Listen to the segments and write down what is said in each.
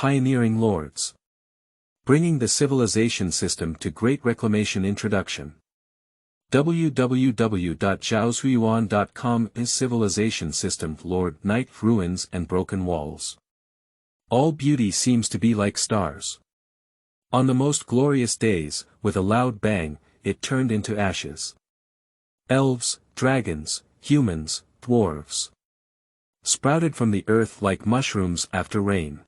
Pioneering Lords. Bringing the Civilization System to Great Reclamation. Introduction. www.zhaozuiyuan.com is Civilization System. Lord, Night, Ruins and Broken Walls. All beauty seems to be like stars. On the most glorious days, with a loud bang, it turned into ashes. Elves, dragons, humans, dwarves sprouted from the earth like mushrooms after rain.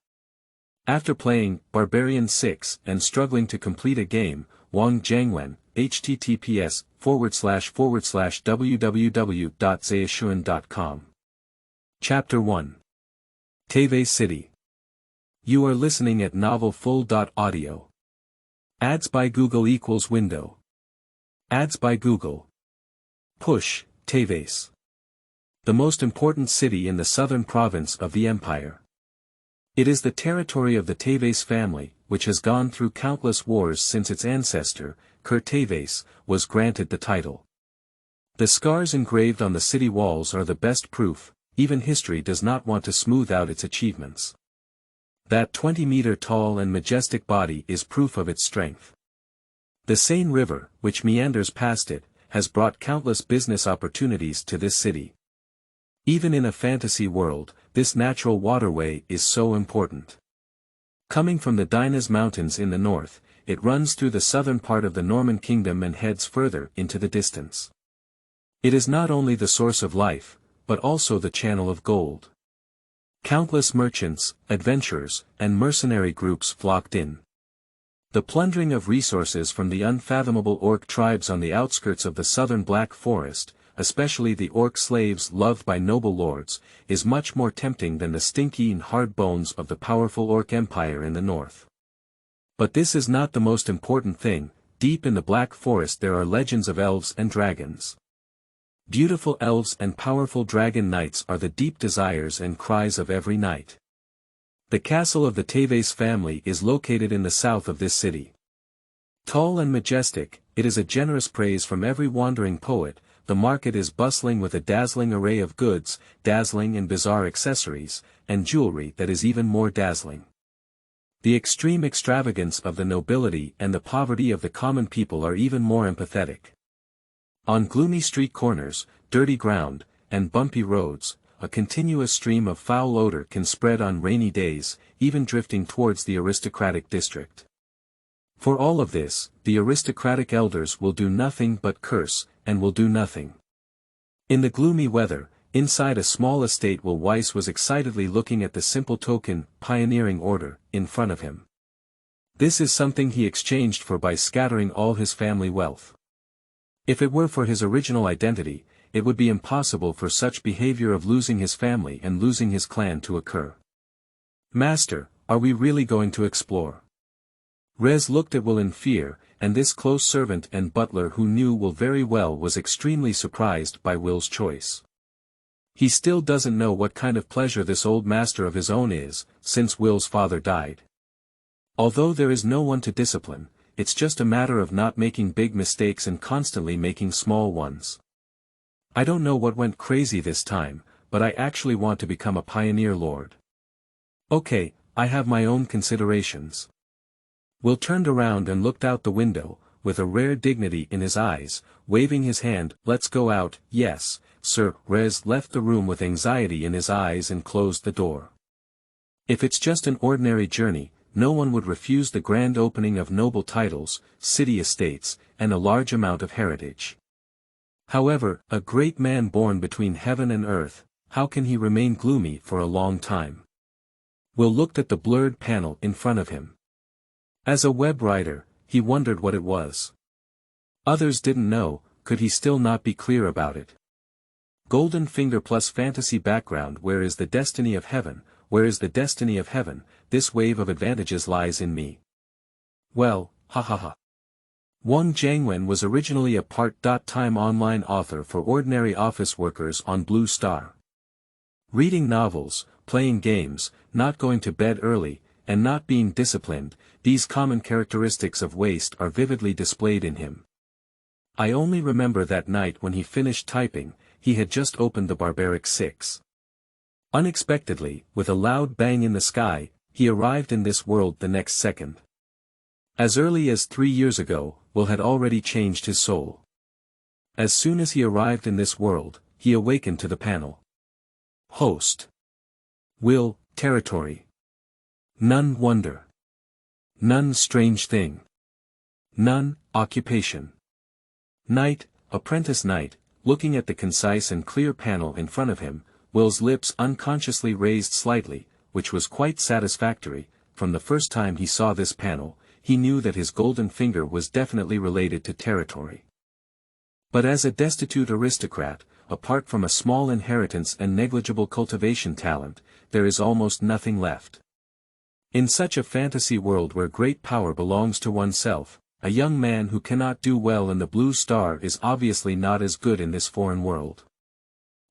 After playing Barbarian 6 and struggling to complete a game, Wang Jiangwen, https://www.zhaozuiyuan.com. Chapter 1. Tevez City. You are listening at Novel Full. Audio. Ads by Google equals window. Ads by Google. Push, Tevez. The most important city in the southern province of the empire. It is the territory of the Tevez family, which has gone through countless wars since its ancestor, Tevez, was granted the title. The scars engraved on the city walls are the best proof, even history does not want to smooth out its achievements. That 20-meter tall and majestic body is proof of its strength. The Seine River, which meanders past it, has brought countless business opportunities to this city. Even in a fantasy world, this natural waterway is so important. Coming from the Dinas Mountains in the north, it runs through the southern part of the Norman kingdom and heads further into the distance. It is not only the source of life, but also the channel of gold. Countless merchants, adventurers, and mercenary groups flocked in. The plundering of resources from the unfathomable orc tribes on the outskirts of the southern Black Forest, especially the orc slaves loved by noble lords, is much more tempting than the stinky and hard bones of the powerful orc empire in the north. But this is not the most important thing. Deep in the Black Forest there are legends of elves and dragons. Beautiful elves and powerful dragon knights are the deep desires and cries of every knight. The castle of the Tevez family is located in the south of this city. Tall and majestic, it is a generous praise from every wandering poet. The market is bustling with a dazzling array of goods, dazzling and bizarre accessories, and jewelry that is even more dazzling. The extreme extravagance of the nobility and the poverty of the common people are even more empathetic. On gloomy street corners, dirty ground, and bumpy roads, a continuous stream of foul odor can spread on rainy days, even drifting towards the aristocratic district. For all of this, the aristocratic elders will do nothing but curse, and will do nothing. In the gloomy weather, inside a small estate Weiss was excitedly looking at the simple token, pioneering order, in front of him. This is something he exchanged for by scattering all his family wealth. If it were for his original identity, it would be impossible for such behavior of losing his family and losing his clan to occur. Master, are we really going to explore? Rez looked at Will in fear, and this close servant and butler who knew Will very well was extremely surprised by Will's choice. He still doesn't know what kind of pleasure this old master of his own is, since Will's father died. Although there is no one to discipline, it's just a matter of not making big mistakes and constantly making small ones. I don't know what went crazy this time, but I actually want to become a pioneer lord. Okay, I have my own considerations. Will turned around and looked out the window, with a rare dignity in his eyes, waving his hand. Let's go out. Yes, sir. Rez left the room with anxiety in his eyes and closed the door. If it's just an ordinary journey, no one would refuse the grand opening of noble titles, city estates, and a large amount of heritage. However, a great man born between heaven and earth, how can he remain gloomy for a long time? Will looked at the blurred panel in front of him. As a web writer, he wondered what it was. Others didn't know. Could he still not be clear about it? Golden finger plus fantasy background. Where is the destiny of heaven? Where is the destiny of heaven? This wave of advantages lies in me. Well, ha ha ha. Wang Jiangwen was originally a part-time online author for ordinary office workers on Blue Star. Reading novels, playing games, not going to bed early, and not being disciplined, these common characteristics of waste are vividly displayed in him. I only remember that night when he finished typing, he had just opened the Barbaric 6. Unexpectedly, with a loud bang in the sky, he arrived in this world the next second. As early as 3 years ago, Will had already changed his soul. As soon as he arrived in this world, he awakened to the panel. Host. Will, territory. None wonder. None strange thing. None, occupation. Knight, apprentice knight, looking at the concise and clear panel in front of him, Will's lips unconsciously raised slightly, which was quite satisfactory. From the first time he saw this panel, he knew that his golden finger was definitely related to territory. But as a destitute aristocrat, apart from a small inheritance and negligible cultivation talent, there is almost nothing left. In such a fantasy world where great power belongs to oneself, a young man who cannot do well in the Blue Star is obviously not as good in this foreign world.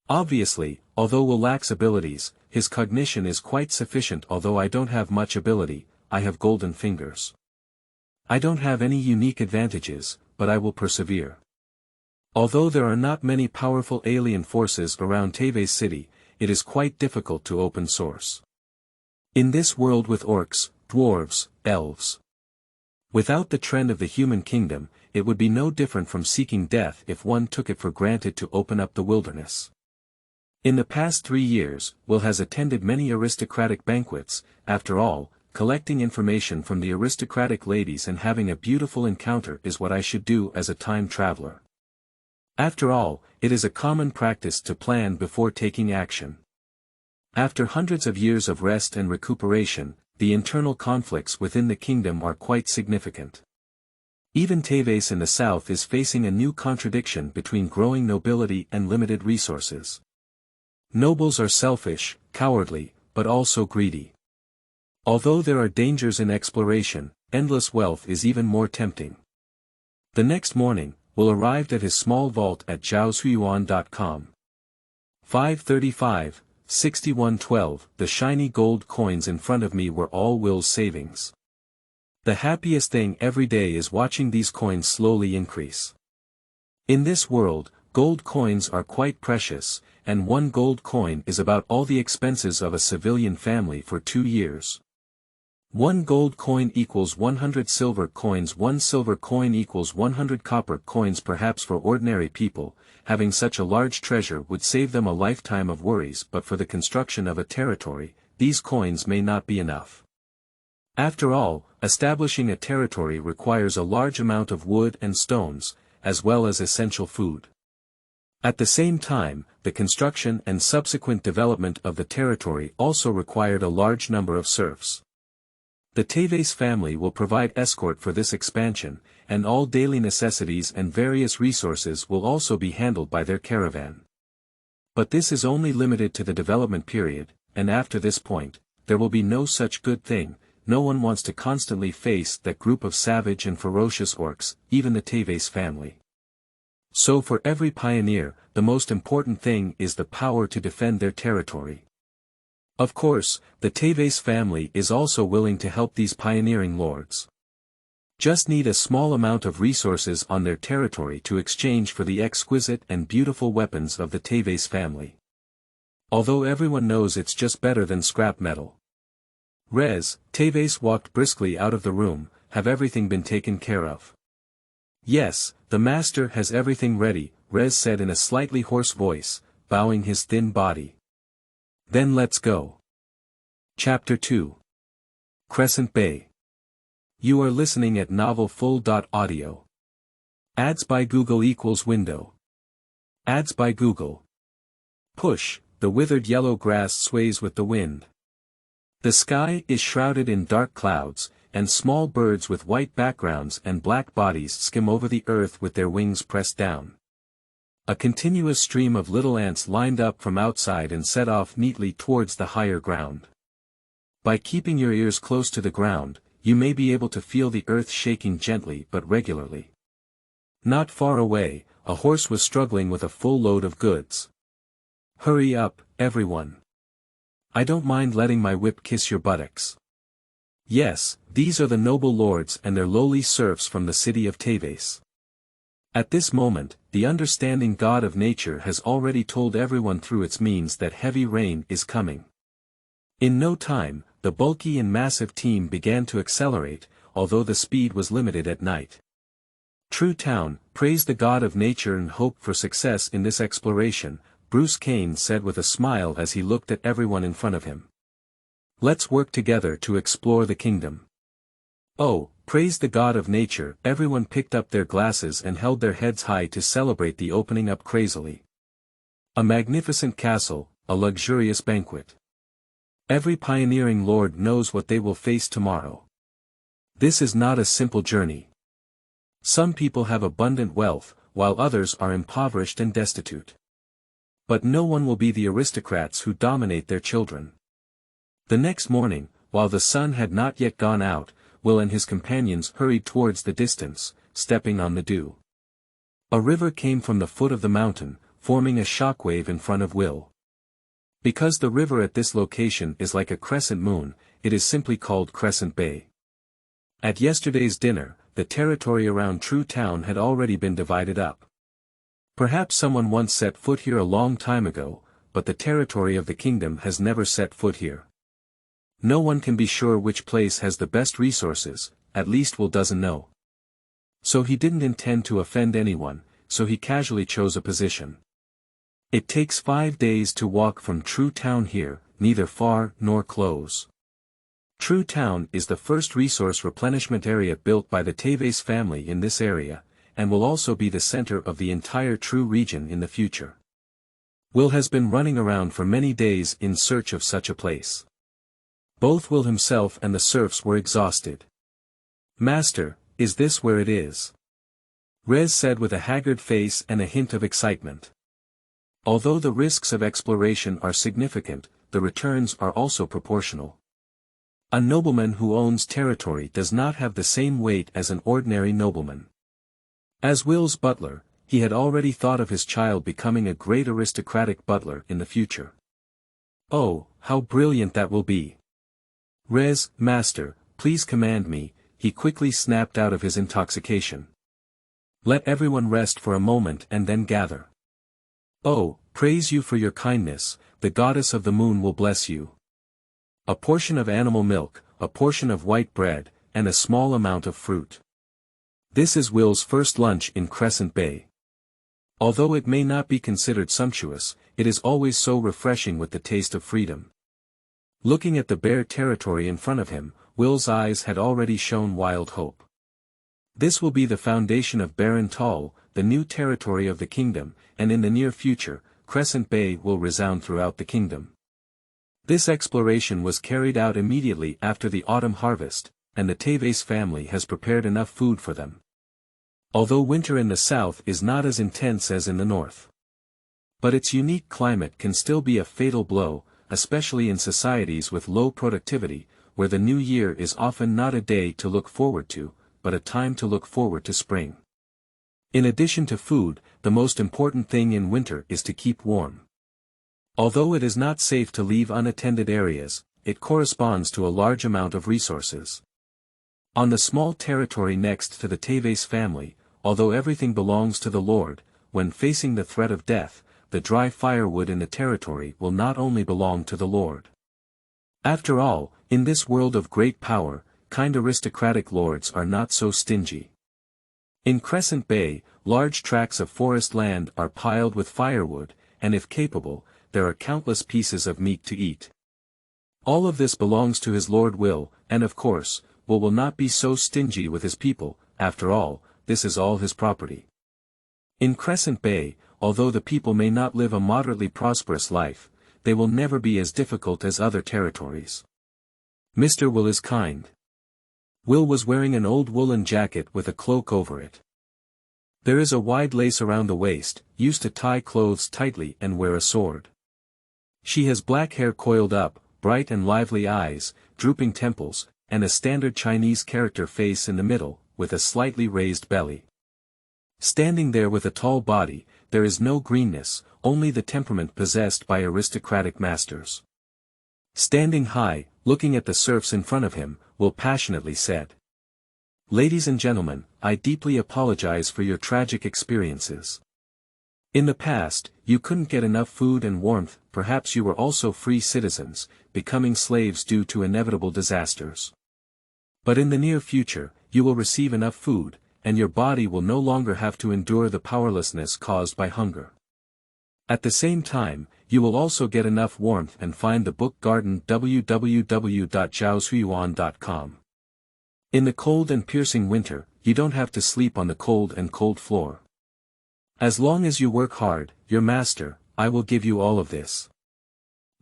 Obviously, although Will lacks abilities, his cognition is quite sufficient. Although I don't have much ability, I have golden fingers. I don't have any unique advantages, but I will persevere. Although there are not many powerful alien forces around Tevez city, it is quite difficult to open source. In this world with orcs, dwarves, elves. Without the trend of the human kingdom, it would be no different from seeking death if one took it for granted to open up the wilderness. In the past 3 years, Will has attended many aristocratic banquets. After all, collecting information from the aristocratic ladies and having a beautiful encounter is what I should do as a time traveler. After all, it is a common practice to plan before taking action. After hundreds of years of rest and recuperation, the internal conflicts within the kingdom are quite significant. Even Tevez in the south is facing a new contradiction between growing nobility and limited resources. Nobles are selfish, cowardly, but also greedy. Although there are dangers in exploration, endless wealth is even more tempting. The next morning, Will arrived at his small vault at zhaoshuyuan.com. 535, 6112, the shiny gold coins in front of me were all Will's savings. The happiest thing every day is watching these coins slowly increase. In this world, gold coins are quite precious, and 1 gold coin is about all the expenses of a civilian family for 2 years. 1 gold coin equals 100 silver coins. 1 silver coin equals 100 copper coins. Perhaps for ordinary people, having such a large treasure would save them a lifetime of worries, but for the construction of a territory, these coins may not be enough. After all, establishing a territory requires a large amount of wood and stones, as well as essential food. At the same time, the construction and subsequent development of the territory also required a large number of serfs. The Tevez family will provide escort for this expansion, and all daily necessities and various resources will also be handled by their caravan. But this is only limited to the development period, and after this point, there will be no such good thing. No one wants to constantly face that group of savage and ferocious orcs, even the Tevez family. So for every pioneer, the most important thing is the power to defend their territory. Of course, the Tevez family is also willing to help these pioneering lords. Just need a small amount of resources on their territory to exchange for the exquisite and beautiful weapons of the Tevez family. Although everyone knows it's just better than scrap metal. Tevez walked briskly out of the room. Have everything been taken care of? Yes, the master has everything ready, Rez said in a slightly hoarse voice, bowing his thin body. Then let's go. Chapter 2. Crescent Bay. You are listening at novelfull.audio. Ads by Google equals window. Ads by Google. Push, the withered yellow grass sways with the wind. The sky is shrouded in dark clouds, and small birds with white backgrounds and black bodies skim over the earth with their wings pressed down. A continuous stream of little ants lined up from outside and set off neatly towards the higher ground. By keeping your ears close to the ground, you may be able to feel the earth shaking gently but regularly. Not far away, a horse was struggling with a full load of goods. Hurry up, everyone. I don't mind letting my whip kiss your buttocks. Yes, these are the noble lords and their lowly serfs from the city of Tevez. At this moment, the understanding God of nature has already told everyone through its means that heavy rain is coming. In no time, the bulky and massive team began to accelerate, although the speed was limited at night. True Town, praise the God of nature and hope for success in this exploration, Bruce Kane said with a smile as he looked at everyone in front of him. Let's work together to explore the kingdom. Oh, praise the God of nature, everyone picked up their glasses and held their heads high to celebrate the opening up crazily. A magnificent castle, a luxurious banquet. Every pioneering lord knows what they will face tomorrow. This is not a simple journey. Some people have abundant wealth, while others are impoverished and destitute. But no one will be the aristocrats who dominate their children. The next morning, while the sun had not yet gone out, Will and his companions hurried towards the distance, stepping on the dew. A river came from the foot of the mountain, forming a shockwave in front of Will. Because the river at this location is like a crescent moon, it is simply called Crescent Bay. At yesterday's dinner, the territory around True Town had already been divided up. Perhaps someone once set foot here a long time ago, but the territory of the kingdom has never set foot here. No one can be sure which place has the best resources, at least Will doesn't know. So he didn't intend to offend anyone, so he casually chose a position. It takes 5 days to walk from True Town here, neither far nor close. True Town is the first resource replenishment area built by the Tevez family in this area, and will also be the center of the entire True region in the future. Will has been running around for many days in search of such a place. Both Will himself and the serfs were exhausted. Master, is this where it is? Rez said with a haggard face and a hint of excitement. Although the risks of exploration are significant, the returns are also proportional. A nobleman who owns territory does not have the same weight as an ordinary nobleman. As Will's butler, he had already thought of his child becoming a great aristocratic butler in the future. Oh, how brilliant that will be! Rez, master, please command me, he quickly snapped out of his intoxication. Let everyone rest for a moment and then gather. Oh, praise you for your kindness, the goddess of the moon will bless you. A portion of animal milk, a portion of white bread, and a small amount of fruit. This is Will's first lunch in Crescent Bay. Although it may not be considered sumptuous, it is always so refreshing with the taste of freedom. Looking at the bare territory in front of him, Will's eyes had already shown wild hope. This will be the foundation of Baron Tall, the new territory of the kingdom, and in the near future, Crescent Bay will resound throughout the kingdom. This exploration was carried out immediately after the autumn harvest, and the Tevez family has prepared enough food for them. Although winter in the south is not as intense as in the north. But its unique climate can still be a fatal blow, especially in societies with low productivity, where the new year is often not a day to look forward to, but a time to look forward to spring. In addition to food, the most important thing in winter is to keep warm. Although it is not safe to leave unattended areas, it corresponds to a large amount of resources. On the small territory next to the Tevez family, although everything belongs to the Lord, when facing the threat of death, the dry firewood in the territory will not only belong to the Lord. After all, in this world of great power, kind aristocratic lords are not so stingy. In Crescent Bay, large tracts of forest land are piled with firewood, and if capable, there are countless pieces of meat to eat. All of this belongs to his Lord Will, and of course, will not be so stingy with his people, after all, this is all his property. In Crescent Bay, although the people may not live a moderately prosperous life, they will never be as difficult as other territories. Mr. Will is kind. Will was wearing an old woolen jacket with a cloak over it. There is a wide lace around the waist, used to tie clothes tightly and wear a sword. She has black hair coiled up, bright and lively eyes, drooping temples, and a standard Chinese character face in the middle, with a slightly raised belly. Standing there with a tall body, there is no greenness, only the temperament possessed by aristocratic masters. Standing high, looking at the serfs in front of him, Will passionately said. Ladies and gentlemen, I deeply apologize for your tragic experiences. In the past, you couldn't get enough food and warmth, perhaps you were also free citizens, becoming slaves due to inevitable disasters. But in the near future, you will receive enough food, and your body will no longer have to endure the powerlessness caused by hunger. At the same time, you will also get enough warmth and find the book garden www.zhaoshuyuan.com. In the cold and piercing winter, you don't have to sleep on the cold floor. As long as you work hard, your master, I will give you all of this.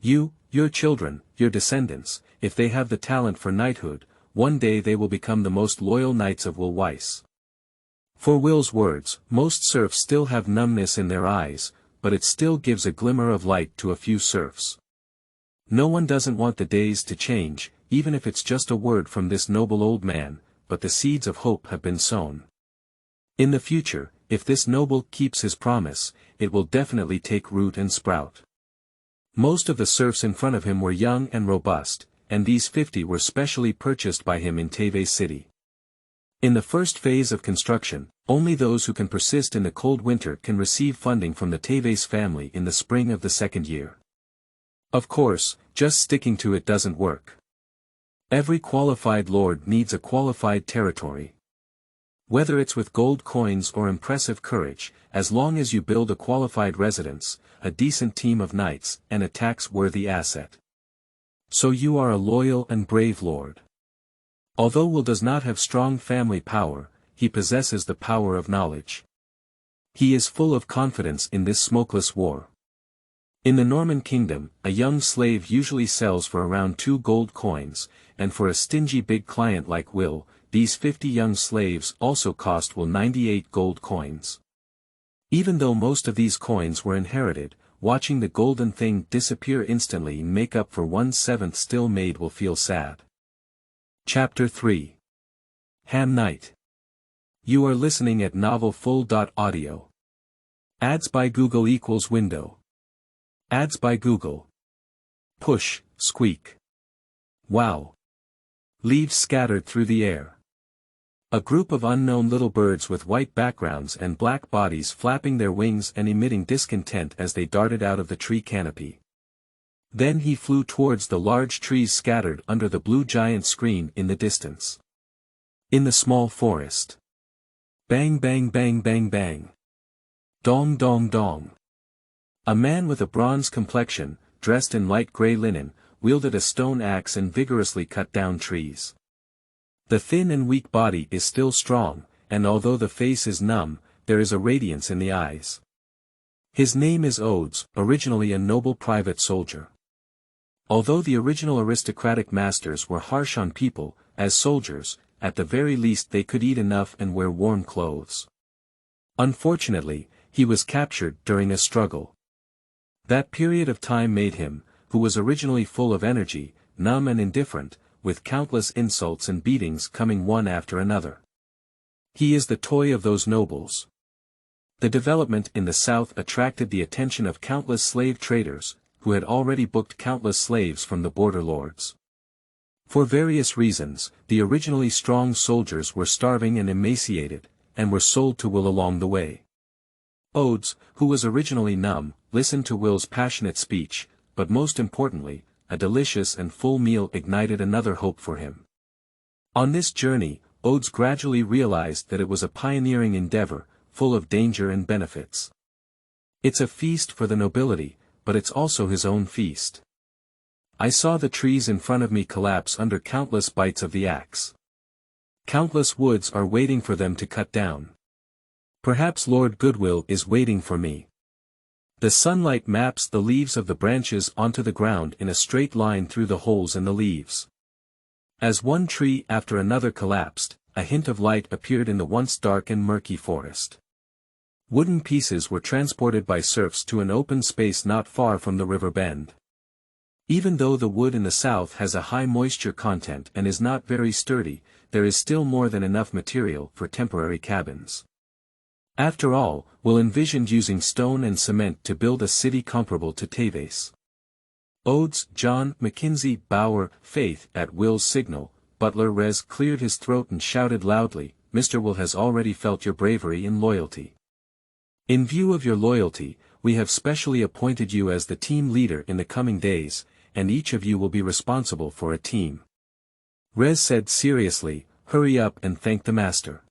You, your children, your descendants, if they have the talent for knighthood, one day they will become the most loyal knights of Will Weiss. For Will's words, most serfs still have numbness in their eyes, but it still gives a glimmer of light to a few serfs. No one doesn't want the days to change, even if it's just a word from this noble old man, but the seeds of hope have been sown. In the future, if this noble keeps his promise, it will definitely take root and sprout. Most of the serfs in front of him were young and robust, and these 50 were specially purchased by him in Tevez city. In the first phase of construction, only those who can persist in the cold winter can receive funding from the Tevez family in the spring of the second year. Of course, just sticking to it doesn't work. Every qualified lord needs a qualified territory. Whether it's with gold coins or impressive courage, as long as you build a qualified residence, a decent team of knights, and a tax-worthy asset. So you are a loyal and brave lord. Although Will does not have strong family power, he possesses the power of knowledge. He is full of confidence in this smokeless war. In the Norman kingdom, a young slave usually sells for around 2 gold coins, and for a stingy big client like Will, these 50 young slaves also cost Will 98 gold coins. Even though most of these coins were inherited, watching the golden thing disappear instantly and make up for 1/7 still made Will feel sad. Chapter 3. Ham Night. You are listening at novelfull.audio. Ads by Google equals window. Ads by Google. Push, squeak. Wow. Leaves scattered through the air. A group of unknown little birds with white backgrounds and black bodies flapping their wings and emitting discontent as they darted out of the tree canopy. Then he flew towards the large trees scattered under the blue giant screen in the distance. In the small forest. Bang bang bang bang bang. Dong dong dong. A man with a bronze complexion, dressed in light gray linen, wielded a stone axe and vigorously cut down trees. The thin and weak body is still strong, and although the face is numb, there is a radiance in the eyes. His name is Odes, originally a noble private soldier. Although the original aristocratic masters were harsh on people, as soldiers, at the very least they could eat enough and wear warm clothes. Unfortunately, he was captured during a struggle. That period of time made him, who was originally full of energy, numb and indifferent, with countless insults and beatings coming one after another. He is the toy of those nobles. The development in the south attracted the attention of countless slave traders, who had already booked countless slaves from the border lords. For various reasons, the originally strong soldiers were starving and emaciated, and were sold to Will along the way. Odes, who was originally numb, listened to Will's passionate speech, but most importantly, a delicious and full meal ignited another hope for him. On this journey, Odes gradually realized that it was a pioneering endeavor, full of danger and benefits. It's a feast for the nobility, but it's also his own feast. I saw the trees in front of me collapse under countless bites of the axe. Countless woods are waiting for them to cut down. Perhaps Lord Goodwill is waiting for me. The sunlight maps the leaves of the branches onto the ground in a straight line through the holes in the leaves. As one tree after another collapsed, a hint of light appeared in the once dark and murky forest. Wooden pieces were transported by serfs to an open space not far from the river bend. Even though the wood in the south has a high moisture content and is not very sturdy, there is still more than enough material for temporary cabins. After all, Will envisioned using stone and cement to build a city comparable to Tevez. Odes, John, Mackenzie, Bauer, Faith. At Will's signal, Butler Rez cleared his throat and shouted loudly, "Mr. Will has already felt your bravery and loyalty. In view of your loyalty, we have specially appointed you as the team leader in the coming days, and each of you will be responsible for a team. Rez said seriously, hurry up and thank the master.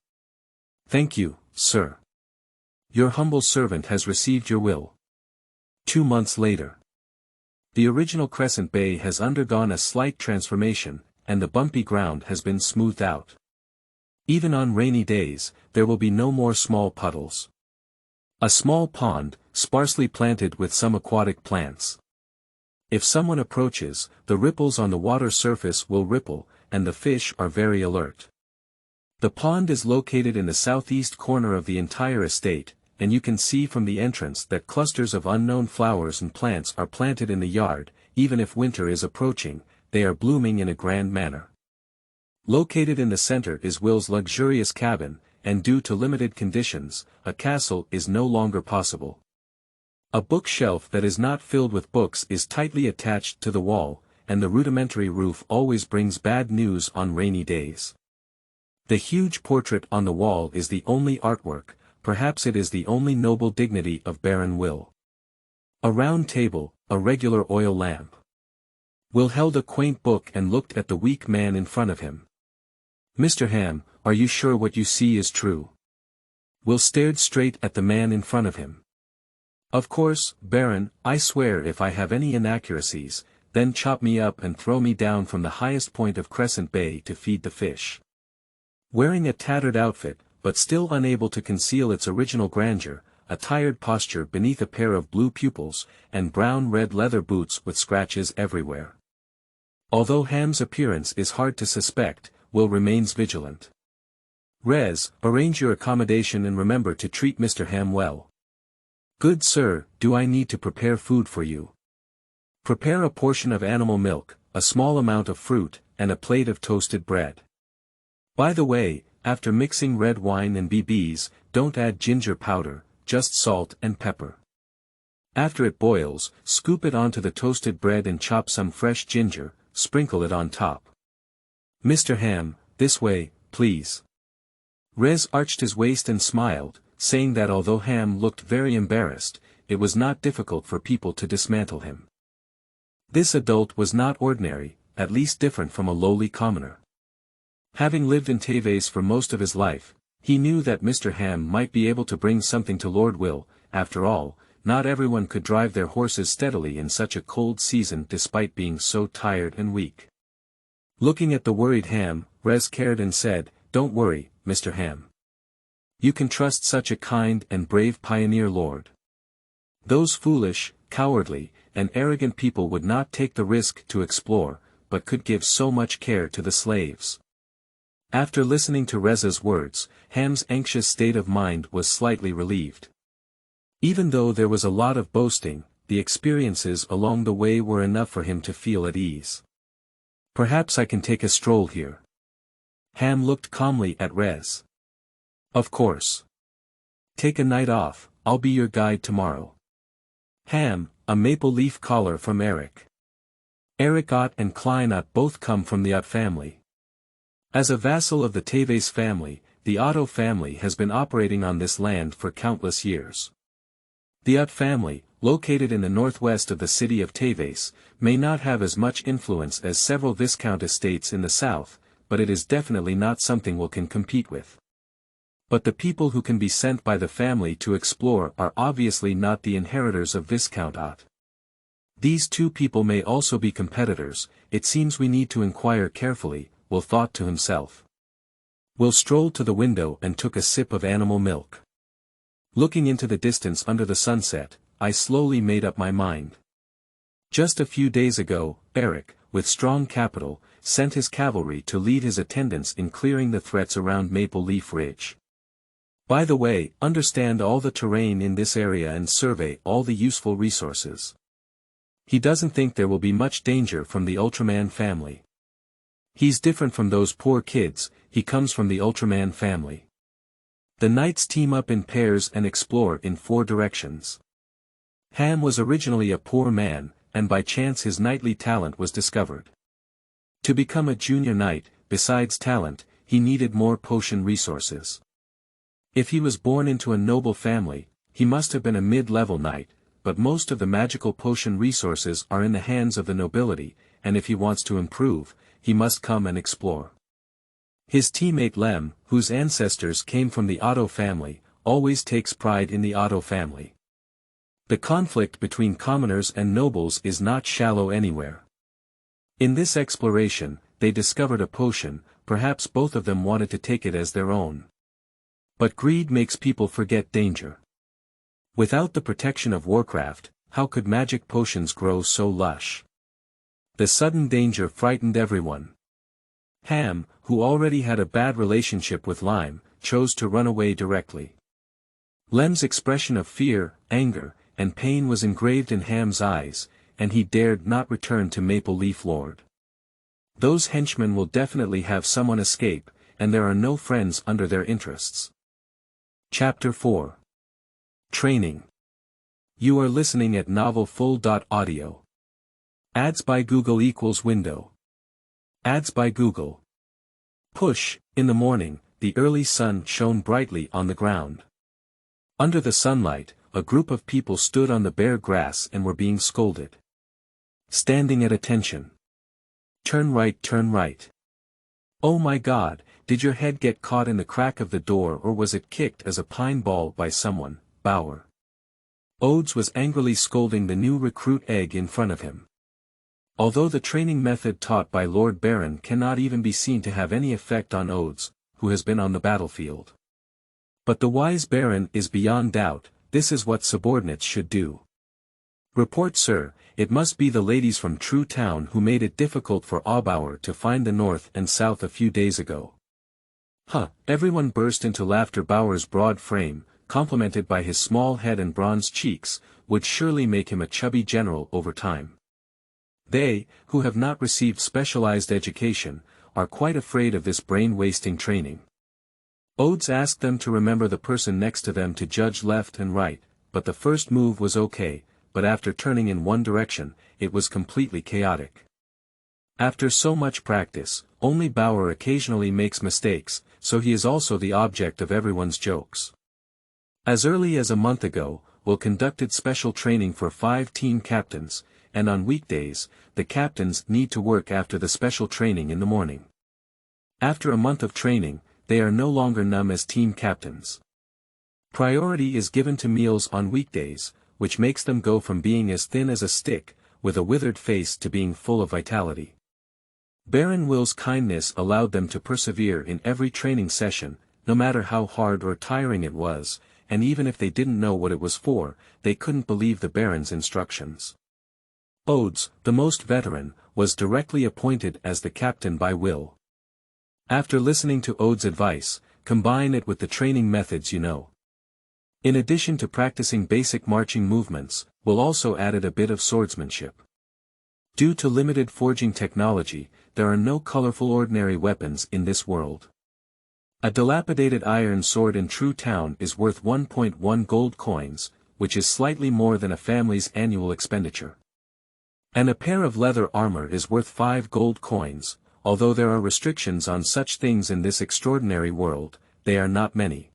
Thank you, sir. Your humble servant has received your will. 2 months later. The original Crescent Bay has undergone a slight transformation, and the bumpy ground has been smoothed out. Even on rainy days, there will be no more small puddles. A small pond, sparsely planted with some aquatic plants. If someone approaches, the ripples on the water surface will ripple, and the fish are very alert. The pond is located in the southeast corner of the entire estate, and you can see from the entrance that clusters of unknown flowers and plants are planted in the yard. Even if winter is approaching, they are blooming in a grand manner. Located in the center is Will's luxurious cabin, and due to limited conditions, a castle is no longer possible. A bookshelf that is not filled with books is tightly attached to the wall, and the rudimentary roof always brings bad news on rainy days. The huge portrait on the wall is the only artwork, perhaps it is the only noble dignity of Baron Will. A round table, a regular oil lamp. Will held a quaint book and looked at the weak man in front of him. Mr. Ham, are you sure what you see is true? Will stared straight at the man in front of him. Of course, Baron, I swear if I have any inaccuracies, then chop me up and throw me down from the highest point of Crescent Bay to feed the fish. Wearing a tattered outfit, but still unable to conceal its original grandeur, a tired posture beneath a pair of blue pupils, and brown-red leather boots with scratches everywhere. Although Ham's appearance is hard to suspect, Will remains vigilant. Rez, arrange your accommodation and remember to treat Mr. Ham well. Good sir, do I need to prepare food for you? Prepare a portion of animal milk, a small amount of fruit, and a plate of toasted bread. By the way, after mixing red wine and BBs, don't add ginger powder, just salt and pepper. After it boils, scoop it onto the toasted bread and chop some fresh ginger, sprinkle it on top. Mr. Ham, this way, please. Rez arched his waist and smiled, saying that although Ham looked very embarrassed, it was not difficult for people to dismantle him. This adult was not ordinary, at least different from a lowly commoner. Having lived in Tevez for most of his life, he knew that Mr. Ham might be able to bring something to Lord Will. After all, not everyone could drive their horses steadily in such a cold season despite being so tired and weak. Looking at the worried Ham, Rez cared and said, "Don't worry, Mr. Ham. You can trust such a kind and brave pioneer lord. Those foolish, cowardly, and arrogant people would not take the risk to explore, but could give so much care to the slaves." After listening to Rez's words, Ham's anxious state of mind was slightly relieved. Even though there was a lot of boasting, the experiences along the way were enough for him to feel at ease. Perhaps I can take a stroll here. Ham looked calmly at Rez. Of course. Take a night off, I'll be your guide tomorrow. Ham, a maple leaf collar from Eric. Eric Ott and Klein Ott both come from the Ott family. As a vassal of the Tevez family, the Otto family has been operating on this land for countless years. The Ott family, located in the northwest of the city of Tevez, may not have as much influence as several Viscount estates in the south, but it is definitely not something Will can compete with. But the people who can be sent by the family to explore are obviously not the inheritors of Viscount Ott. These two people may also be competitors. It seems we need to inquire carefully, Will thought to himself. Will strolled to the window and took a sip of animal milk. Looking into the distance under the sunset, I slowly made up my mind. Just a few days ago, Eric, with strong capital, sent his cavalry to lead his attendants in clearing the threats around Maple Leaf Ridge. By the way, understand all the terrain in this area and survey all the useful resources. He doesn't think there will be much danger from the Ultraman family. He's different from those poor kids, he comes from the Ultraman family. The knights team up in pairs and explore in 4 directions. Ham was originally a poor man, and by chance his knightly talent was discovered. To become a junior knight, besides talent, he needed more potion resources. If he was born into a noble family, he must have been a mid-level knight, but most of the magical potion resources are in the hands of the nobility, and if he wants to improve, he must come and explore. His teammate Lem, whose ancestors came from the Otto family, always takes pride in the Otto family. The conflict between commoners and nobles is not shallow anywhere. In this exploration, they discovered a potion, perhaps both of them wanted to take it as their own. But greed makes people forget danger. Without the protection of Warcraft, how could magic potions grow so lush? The sudden danger frightened everyone. Ham, who already had a bad relationship with Lime, chose to run away directly. Lem's expression of fear, anger, and pain was engraved in Ham's eyes, and he dared not return to Maple Leaf Lord. Those henchmen will definitely have someone escape, and there are no friends under their interests. Chapter 4. Training. You are listening at novelfull.audio. Ads by Google equals window. Ads by Google. Push, in the morning, the early sun shone brightly on the ground. Under the sunlight, a group of people stood on the bare grass and were being scolded. Standing at attention. Turn right, turn right. Oh my God, did your head get caught in the crack of the door or was it kicked as a pine ball by someone, Bauer? Odes was angrily scolding the new recruit Egg in front of him. Although the training method taught by Lord Baron cannot even be seen to have any effect on Odes, who has been on the battlefield. But the wise Baron is beyond doubt, this is what subordinates should do. Report sir, it must be the ladies from True Town who made it difficult for Aubauer to find the north and south a few days ago. Huh, everyone burst into laughter. Bauer's broad frame, complemented by his small head and bronze cheeks, would surely make him a chubby general over time. They, who have not received specialized education, are quite afraid of this brain-wasting training. Odes asked them to remember the person next to them to judge left and right, but the first move was okay, but after turning in one direction, it was completely chaotic. After so much practice, only Bauer occasionally makes mistakes, so he is also the object of everyone's jokes. As early as a month ago, Will conducted special training for 5 team captains, and on weekdays, the captains need to work after the special training in the morning. After a month of training, they are no longer numb as team captains. Priority is given to meals on weekdays, which makes them go from being as thin as a stick, with a withered face to being full of vitality. Baron Will's kindness allowed them to persevere in every training session, no matter how hard or tiring it was, and even if they didn't know what it was for, they couldn't believe the Baron's instructions. Odes, the most veteran, was directly appointed as the captain by Will. After listening to Ode's advice, combine it with the training methods you know. In addition to practicing basic marching movements, Will also added a bit of swordsmanship. Due to limited forging technology, there are no colorful ordinary weapons in this world. A dilapidated iron sword in True Town is worth 1.1 gold coins, which is slightly more than a family's annual expenditure. And a pair of leather armor is worth 5 gold coins, although there are restrictions on such things in this extraordinary world, they are not many.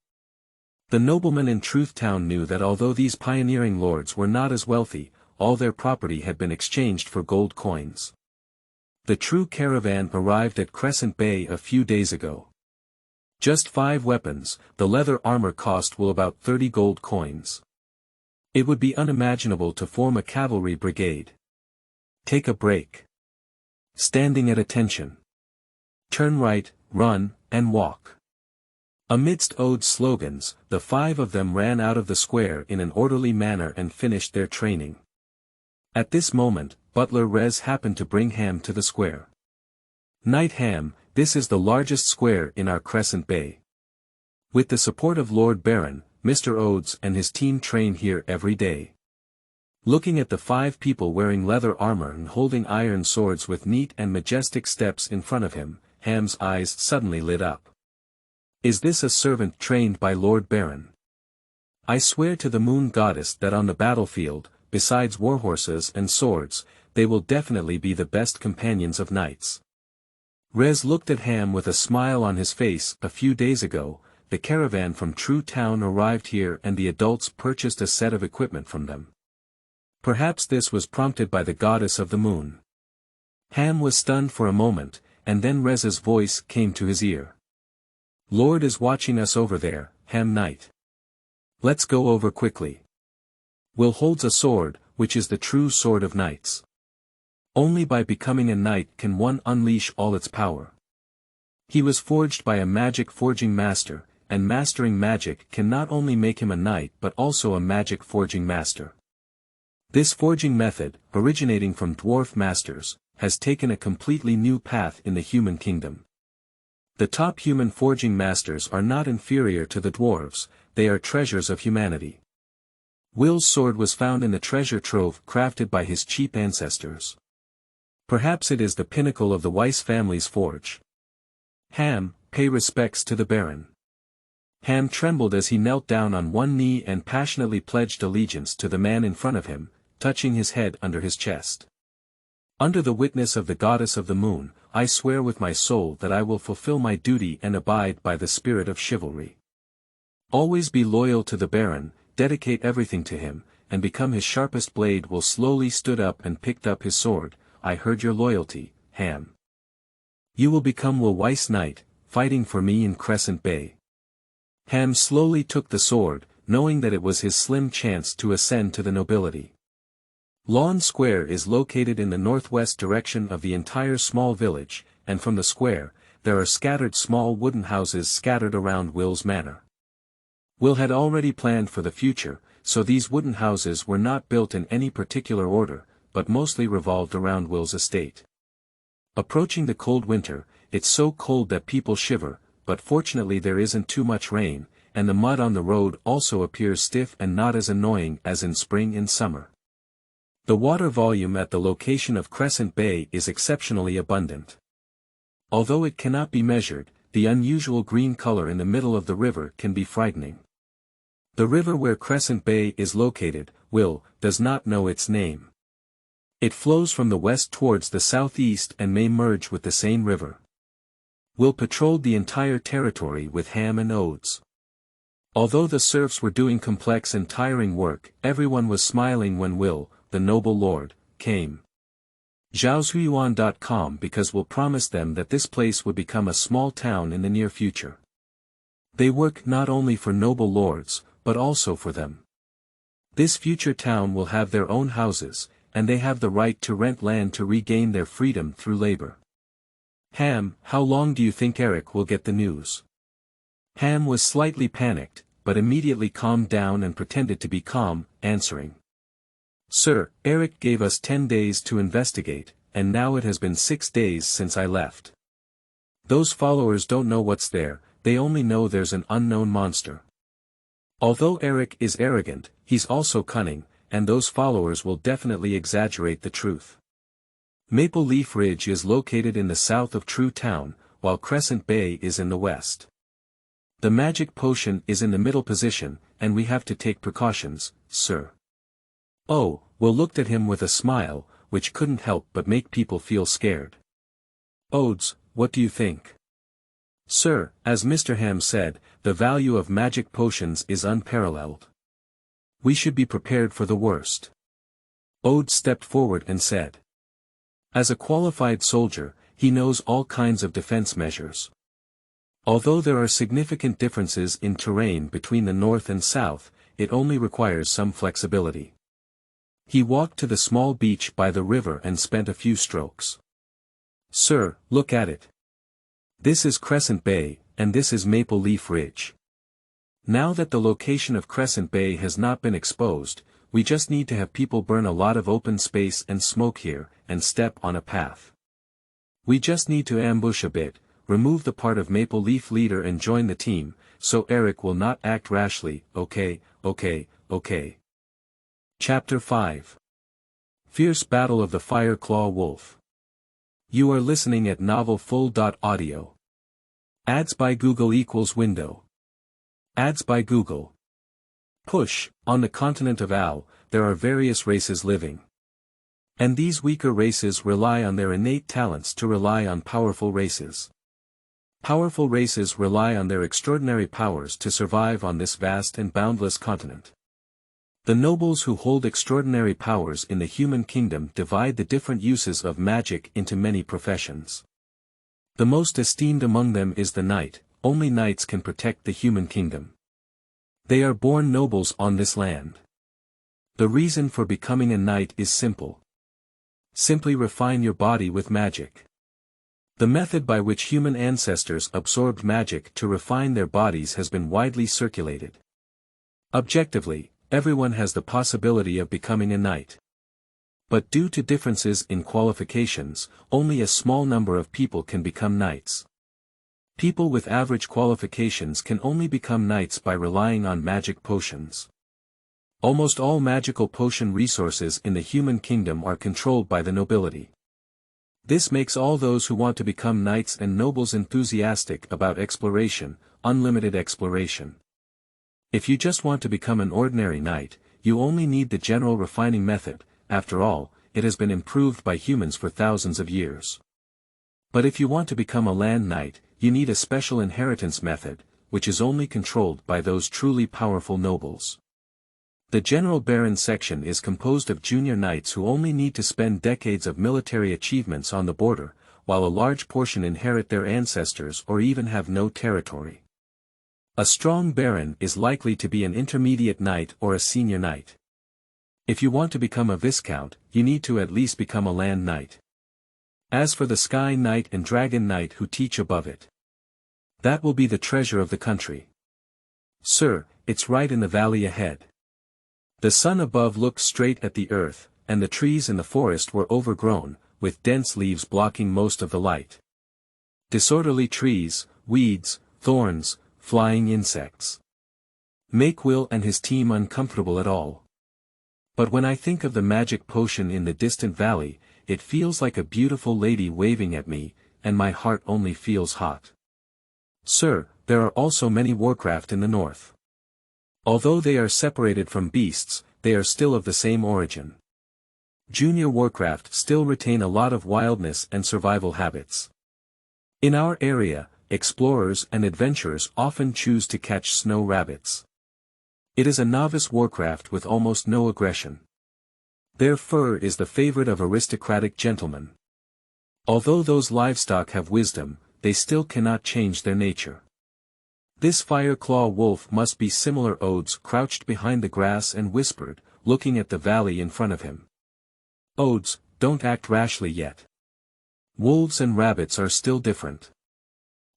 The noblemen in Truth Town knew that although these pioneering lords were not as wealthy, all their property had been exchanged for gold coins. The true caravan arrived at Crescent Bay a few days ago. Just 5 weapons, the leather armor cost Will about 30 gold coins. It would be unimaginable to form a cavalry brigade. Take a break. Standing at attention. Turn right, run, and walk. Amidst Ode's slogans, the 5 of them ran out of the square in an orderly manner and finished their training. At this moment, Butler Rez happened to bring Ham to the square. Knight Ham, this is the largest square in our Crescent Bay. With the support of Lord Baron, Mr. Odes and his team train here every day. Looking at the 5 people wearing leather armor and holding iron swords with neat and majestic steps in front of him, Ham's eyes suddenly lit up. Is this a servant trained by Lord Baron? I swear to the moon goddess that on the battlefield, besides warhorses and swords, they will definitely be the best companions of knights. Rez looked at Ham with a smile on his face. A few days ago, the caravan from True Town arrived here and the adults purchased a set of equipment from them. Perhaps this was prompted by the goddess of the moon. Ham was stunned for a moment, and then Reza's voice came to his ear. Lord is watching us over there, Ham Knight. Let's go over quickly. Will holds a sword, which is the true sword of knights. Only by becoming a knight can one unleash all its power. He was forged by a magic forging master, and mastering magic can not only make him a knight but also a magic forging master. This forging method, originating from dwarf masters, has taken a completely new path in the human kingdom. The top human forging masters are not inferior to the dwarves, they are treasures of humanity. Will's sword was found in the treasure trove crafted by his cheap ancestors. Perhaps it is the pinnacle of the Weiss family's forge. Ham, pay respects to the Baron. Ham trembled as he knelt down on one knee and passionately pledged allegiance to the man in front of him, touching his head under his chest. Under the witness of the goddess of the moon, I swear with my soul that I will fulfill my duty and abide by the spirit of chivalry. Always be loyal to the Baron, dedicate everything to him, and become his sharpest blade. Will slowly stood up and picked up his sword. I heard your loyalty, Ham. You will become Will Weiss Knight, fighting for me in Crescent Bay. Ham slowly took the sword, knowing that it was his slim chance to ascend to the nobility. Lawn Square is located in the northwest direction of the entire small village, and from the square, there are scattered small wooden houses scattered around Will's manor. Will had already planned for the future, so these wooden houses were not built in any particular order, but mostly revolved around Will's estate. Approaching the cold winter, it's so cold that people shiver, but fortunately there isn't too much rain, and the mud on the road also appears stiff and not as annoying as in spring and summer. The water volume at the location of Crescent Bay is exceptionally abundant. Although it cannot be measured, the unusual green color in the middle of the river can be frightening. The river where Crescent Bay is located, Will, does not know its name. It flows from the west towards the southeast and may merge with the same river. Will patrolled the entire territory with Ham and Odes. Although the serfs were doing complex and tiring work, everyone was smiling when Will, the noble lord, came. Zhaozuiyuan.com because Will promised them that this place would become a small town in the near future. They work not only for noble lords, but also for them. This future town will have their own houses, and they have the right to rent land to regain their freedom through labor. Ham, how long do you think Eric will get the news? Ham was slightly panicked, but immediately calmed down and pretended to be calm, answering. Sir, Eric gave us 10 days to investigate, and now it has been 6 days since I left. Those followers don't know what's there, they only know there's an unknown monster. Although Eric is arrogant, he's also cunning, and those followers will definitely exaggerate the truth. Maple Leaf Ridge is located in the south of True Town, while Crescent Bay is in the west. The magic potion is in the middle position, and we have to take precautions, sir. Oh, Will looked at him with a smile, which couldn't help but make people feel scared. Odes, what do you think? Sir, as Mr. Ham said, the value of magic potions is unparalleled. We should be prepared for the worst. Odes stepped forward and said. As a qualified soldier, he knows all kinds of defense measures. Although there are significant differences in terrain between the north and south, it only requires some flexibility. He walked to the small beach by the river and spent a few strokes. Sir, look at it. This is Crescent Bay, and this is Maple Leaf Ridge. Now that the location of Crescent Bay has not been exposed, we just need to have people burn a lot of open space and smoke here, and step on a path. We just need to ambush a bit, remove the part of Maple Leaf leader and join the team, so Eric will not act rashly. Okay. Chapter 5. Fierce Battle of the Fire Claw Wolf. You are listening at novelfull.audio. Ads by Google equals window. Ads by Google. Push, on the continent of Al, there are various races living. And these weaker races rely on their innate talents to rely on powerful races. Powerful races rely on their extraordinary powers to survive on this vast and boundless continent. The nobles who hold extraordinary powers in the human kingdom divide the different uses of magic into many professions. The most esteemed among them is the knight. Only knights can protect the human kingdom. They are born nobles on this land. The reason for becoming a knight is simple. Simply refine your body with magic. The method by which human ancestors absorbed magic to refine their bodies has been widely circulated. Objectively, everyone has the possibility of becoming a knight. But due to differences in qualifications, only a small number of people can become knights. People with average qualifications can only become knights by relying on magic potions. Almost all magical potion resources in the human kingdom are controlled by the nobility. This makes all those who want to become knights and nobles enthusiastic about exploration, unlimited exploration. If you just want to become an ordinary knight, you only need the general refining method. After all, it has been improved by humans for thousands of years. But if you want to become a land knight, you need a special inheritance method, which is only controlled by those truly powerful nobles. The General Baron section is composed of junior knights who only need to spend decades of military achievements on the border, while a large portion inherit their ancestors or even have no territory. A strong baron is likely to be an intermediate knight or a senior knight. If you want to become a viscount, you need to at least become a land knight. As for the sky knight and dragon knight who teach above it, that will be the treasure of the country. Sir, it's right in the valley ahead. The sun above looked straight at the earth, and the trees in the forest were overgrown, with dense leaves blocking most of the light. Disorderly trees, weeds, thorns, flying insects. Make Will and his team uncomfortable at all. But when I think of the magic potion in the distant valley, it feels like a beautiful lady waving at me, and my heart only feels hot. Sir, there are also many warcraft in the north. Although they are separated from beasts, they are still of the same origin. Junior warcraft still retain a lot of wildness and survival habits. In our area, explorers and adventurers often choose to catch snow rabbits. It is a novice warcraft with almost no aggression. Their fur is the favorite of aristocratic gentlemen. Although those livestock have wisdom, they still cannot change their nature. This fire-claw wolf must be similar. Odes crouched behind the grass and whispered, looking at the valley in front of him. Odes, don't act rashly yet. Wolves and rabbits are still different.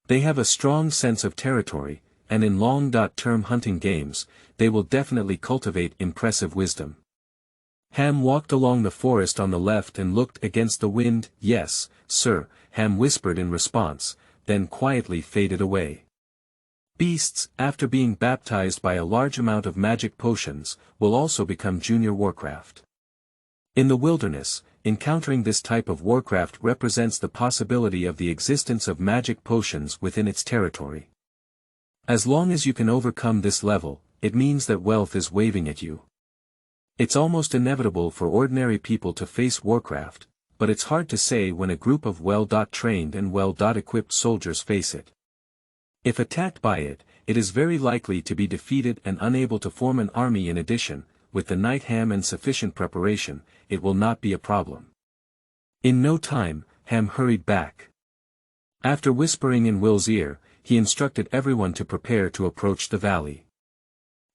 They have a strong sense of territory, and in long-term hunting games, they will definitely cultivate impressive wisdom. Ham walked along the forest on the left and looked against the wind. Yes, sir, Ham whispered in response, then quietly faded away. Beasts, after being baptized by a large amount of magic potions, will also become junior warcraft. In the wilderness, encountering this type of warcraft represents the possibility of the existence of magic potions within its territory. As long as you can overcome this level, it means that wealth is waving at you. It's almost inevitable for ordinary people to face warcraft, but it's hard to say when a group of well-trained and well-equipped soldiers face it. If attacked by it, it is very likely to be defeated and unable to form an army. In addition, with the knight Ham and sufficient preparation, it will not be a problem. In no time, Ham hurried back. After whispering in Will's ear, he instructed everyone to prepare to approach the valley.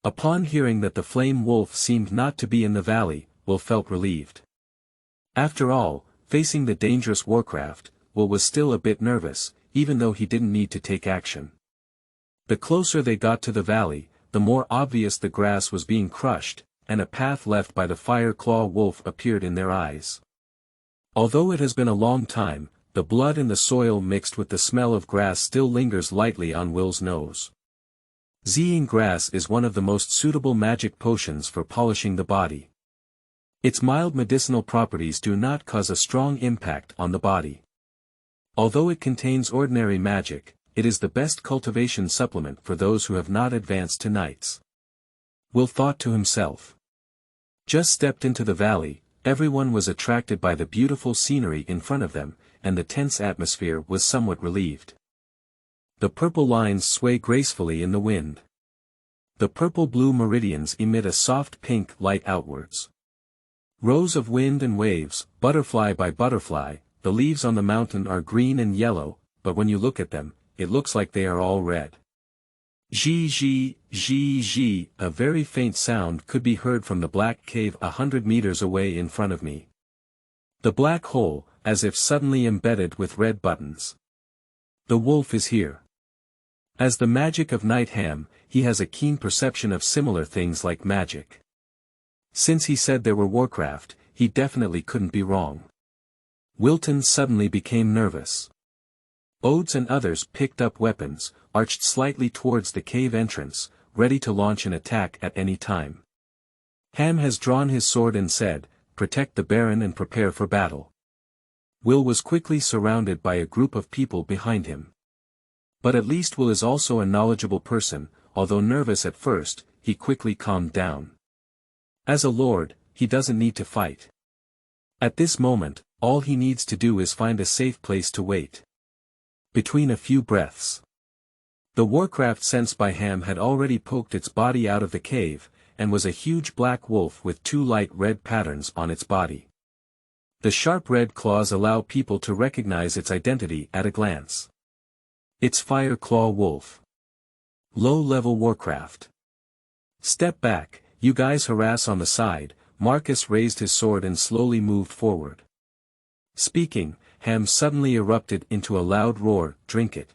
Upon hearing that the flame wolf seemed not to be in the valley, Will felt relieved. After all, facing the dangerous warcraft, Will was still a bit nervous, even though he didn't need to take action. The closer they got to the valley, the more obvious the grass was being crushed, and a path left by the fire-claw wolf appeared in their eyes. Although it has been a long time, the blood in the soil mixed with the smell of grass still lingers lightly on Will's nose. Zing grass is one of the most suitable magic potions for polishing the body. Its mild medicinal properties do not cause a strong impact on the body. Although it contains ordinary magic, it is the best cultivation supplement for those who have not advanced to knights. Will thought to himself. Just stepped into the valley, everyone was attracted by the beautiful scenery in front of them, and the tense atmosphere was somewhat relieved. The purple lines sway gracefully in the wind. The purple-blue meridians emit a soft pink light outwards. Rows of wind and waves, butterfly by butterfly, the leaves on the mountain are green and yellow, but when you look at them, it looks like they are all red. Zhi, a very faint sound could be heard from the black cave 100 meters away in front of me. The black hole, as if suddenly embedded with red buttons. The wolf is here. As the magic of Night Ham, he has a keen perception of similar things like magic. Since he said there were warcraft, he definitely couldn't be wrong. Wilton suddenly became nervous. Odes and others picked up weapons, arched slightly towards the cave entrance, ready to launch an attack at any time. Ham has drawn his sword and said, "Protect the Baron and prepare for battle." Will was quickly surrounded by a group of people behind him. But at least Will is also a knowledgeable person, although nervous at first, he quickly calmed down. As a lord, he doesn't need to fight. At this moment, all he needs to do is find a safe place to wait. Between a few breaths. The warcraft sensed by Ham had already poked its body out of the cave, and was a huge black wolf with 2 light red patterns on its body. The sharp red claws allow people to recognize its identity at a glance. It's Fire Claw Wolf. Low-level warcraft. Step back, you guys harass on the side. Marcus raised his sword and slowly moved forward. Speaking, Ham suddenly erupted into a loud roar, "Drink it."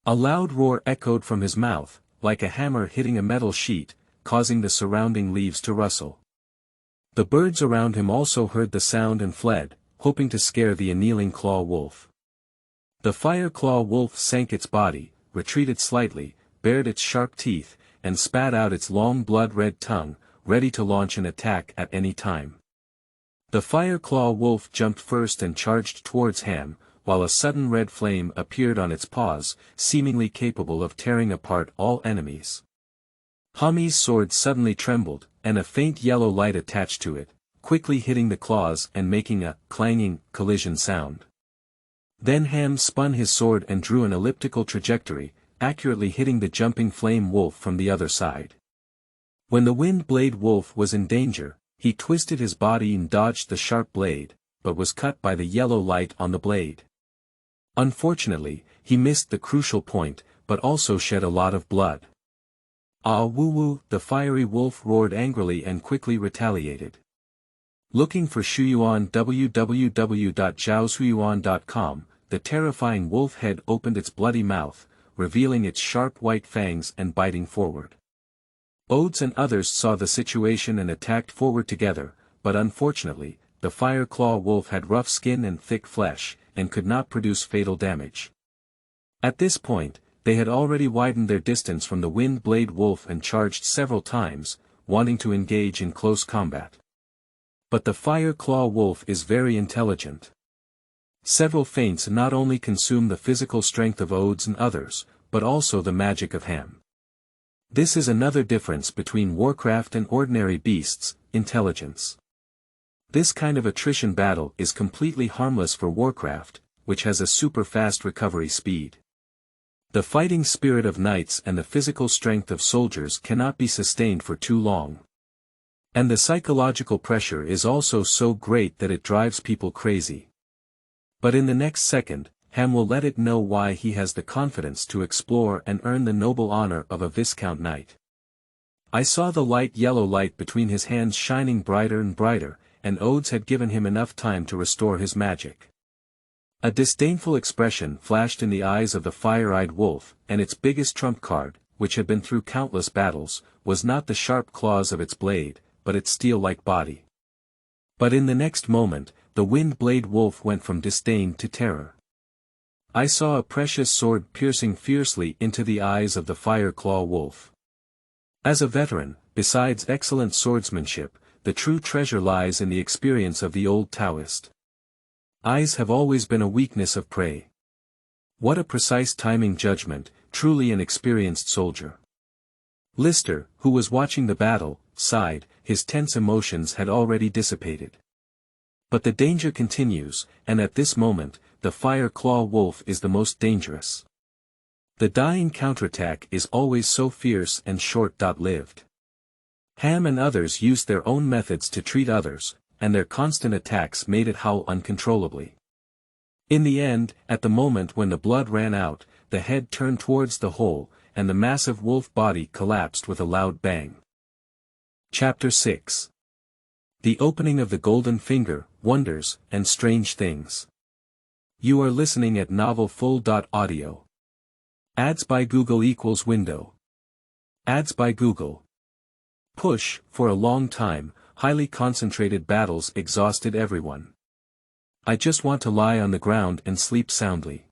A loud roar echoed from his mouth, like a hammer hitting a metal sheet, causing the surrounding leaves to rustle. The birds around him also heard the sound and fled, hoping to scare the annealing claw wolf. The Fire Claw Wolf sank its body, retreated slightly, bared its sharp teeth, and spat out its long blood-red tongue, ready to launch an attack at any time. The Fire Claw Wolf jumped first and charged towards Ham, while a sudden red flame appeared on its paws, seemingly capable of tearing apart all enemies. Hami's sword suddenly trembled, and a faint yellow light attached to it, quickly hitting the claws and making a clanging collision sound. Then Ham spun his sword and drew an elliptical trajectory, accurately hitting the jumping flame wolf from the other side. When the wind blade wolf was in danger, he twisted his body and dodged the sharp blade, but was cut by the yellow light on the blade. Unfortunately, he missed the crucial point, but also shed a lot of blood. Ah woo-woo, the fiery wolf roared angrily and quickly retaliated. Looking for Shuyuan www.zhaoshuyuan.com, the terrifying wolf head opened its bloody mouth, revealing its sharp white fangs and biting forward. Odes and others saw the situation and attacked forward together, but unfortunately, the Fire Claw Wolf had rough skin and thick flesh, and could not produce fatal damage. At this point, they had already widened their distance from the Wind Blade Wolf and charged several times, wanting to engage in close combat. But the Fire Claw Wolf is very intelligent. Several feints not only consume the physical strength of Odes and others, but also the magic of Ham. This is another difference between Warcraft and ordinary beasts, intelligence. This kind of attrition battle is completely harmless for Warcraft, which has a super fast recovery speed. The fighting spirit of knights and the physical strength of soldiers cannot be sustained for too long. And the psychological pressure is also so great that it drives people crazy. But in the next second, Ham will let it know why he has the confidence to explore and earn the noble honor of a Viscount Knight. I saw the light yellow light between his hands shining brighter and brighter, and Odes had given him enough time to restore his magic. A disdainful expression flashed in the eyes of the fire-eyed wolf, and its biggest trump card, which had been through countless battles, was not the sharp claws of its blade, but its steel-like body. But in the next moment, the Wind Blade Wolf went from disdain to terror. I saw a precious sword piercing fiercely into the eyes of the Fire Claw Wolf. As a veteran, besides excellent swordsmanship, the true treasure lies in the experience of the old Taoist. Eyes have always been a weakness of prey. What a precise timing judgment, truly an experienced soldier. Lister, who was watching the battle, sighed, his tense emotions had already dissipated. But the danger continues, and at this moment, the Fire Claw Wolf is the most dangerous. The dying counterattack is always so fierce and short-lived. Ham and others used their own methods to treat others, and their constant attacks made it howl uncontrollably. In the end, at the moment when the blood ran out, the head turned towards the hole, and the massive wolf body collapsed with a loud bang. Chapter 6. The Opening of the Golden Finger, Wonders, and Strange Things. You are listening at novelfull.audio. Ads by Google equals window. Ads by Google. Push, for a long time, highly concentrated battles exhausted everyone. I just want to lie on the ground and sleep soundly.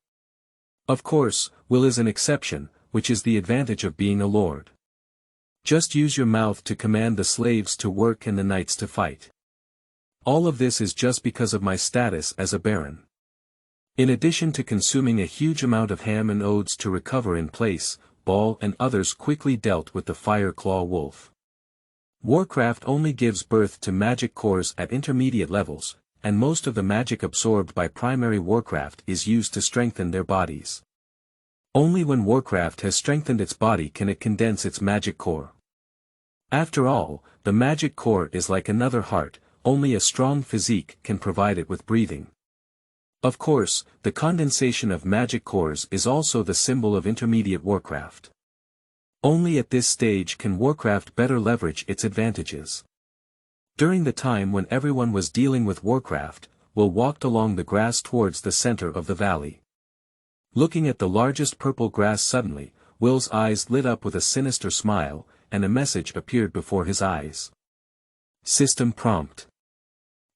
Of course, will is an exception, which is the advantage of being a lord. Just use your mouth to command the slaves to work and the knights to fight. All of this is just because of my status as a baron. In addition to consuming a huge amount of ham and oats to recover in place, Ball and others quickly dealt with the Fire Claw Wolf. Warcraft only gives birth to magic cores at intermediate levels, and most of the magic absorbed by primary Warcraft is used to strengthen their bodies. Only when Warcraft has strengthened its body can it condense its magic core. After all, the magic core is like another heart, only a strong physique can provide it with breathing. Of course, the condensation of magic cores is also the symbol of intermediate Warcraft. Only at this stage can Warcraft better leverage its advantages. During the time when everyone was dealing with Warcraft, Will walked along the grass towards the center of the valley. Looking at the largest purple grass suddenly, Will's eyes lit up with a sinister smile, and a message appeared before his eyes. System prompt.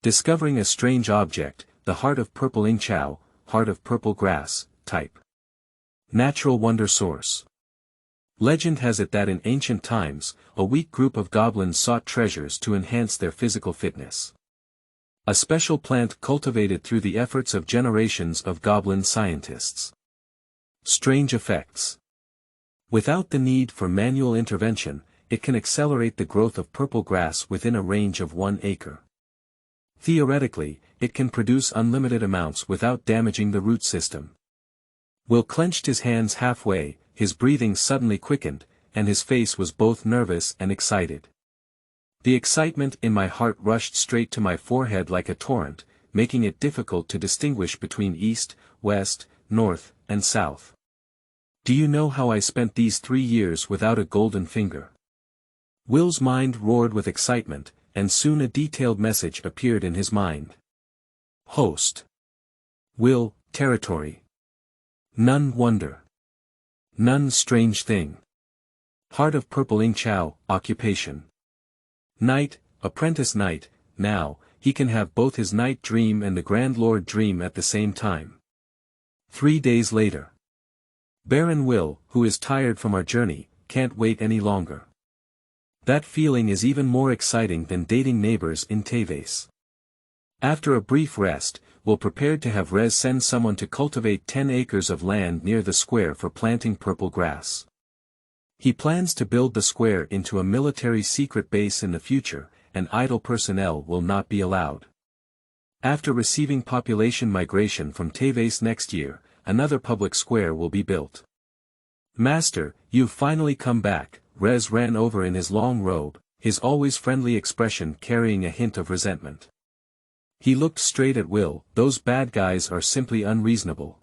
Discovering a strange object, the heart of purple ing chow, heart of purple grass, type. Natural wonder source. Legend has it that in ancient times, a weak group of goblins sought treasures to enhance their physical fitness. A special plant cultivated through the efforts of generations of goblin scientists. Strange effects. Without the need for manual intervention, it can accelerate the growth of purple grass within a range of 1 acre. Theoretically, it can produce unlimited amounts without damaging the root system. Will clenched his hands halfway, his breathing suddenly quickened, and his face was both nervous and excited. The excitement in my heart rushed straight to my forehead like a torrent, making it difficult to distinguish between east, west, north, and south. Do you know how I spent these 3 years without a golden finger? Will's mind roared with excitement, and soon a detailed message appeared in his mind. Host. Will, territory. None wonder. None strange thing. Heart of purple ing chow, occupation. Knight, apprentice knight, now, he can have both his knight dream and the Grand Lord dream at the same time. 3 days later. Baron Will, who is tired from our journey, can't wait any longer. That feeling is even more exciting than dating neighbors in Tevez. After a brief rest, Will prepared to have Rez send someone to cultivate 10 acres of land near the square for planting purple grass. He plans to build the square into a military secret base in the future, and idle personnel will not be allowed. After receiving population migration from Tevez next year, another public square will be built. Master, you've finally come back, Rez ran over in his long robe, his always friendly expression carrying a hint of resentment. He looked straight at Will. Those bad guys are simply unreasonable.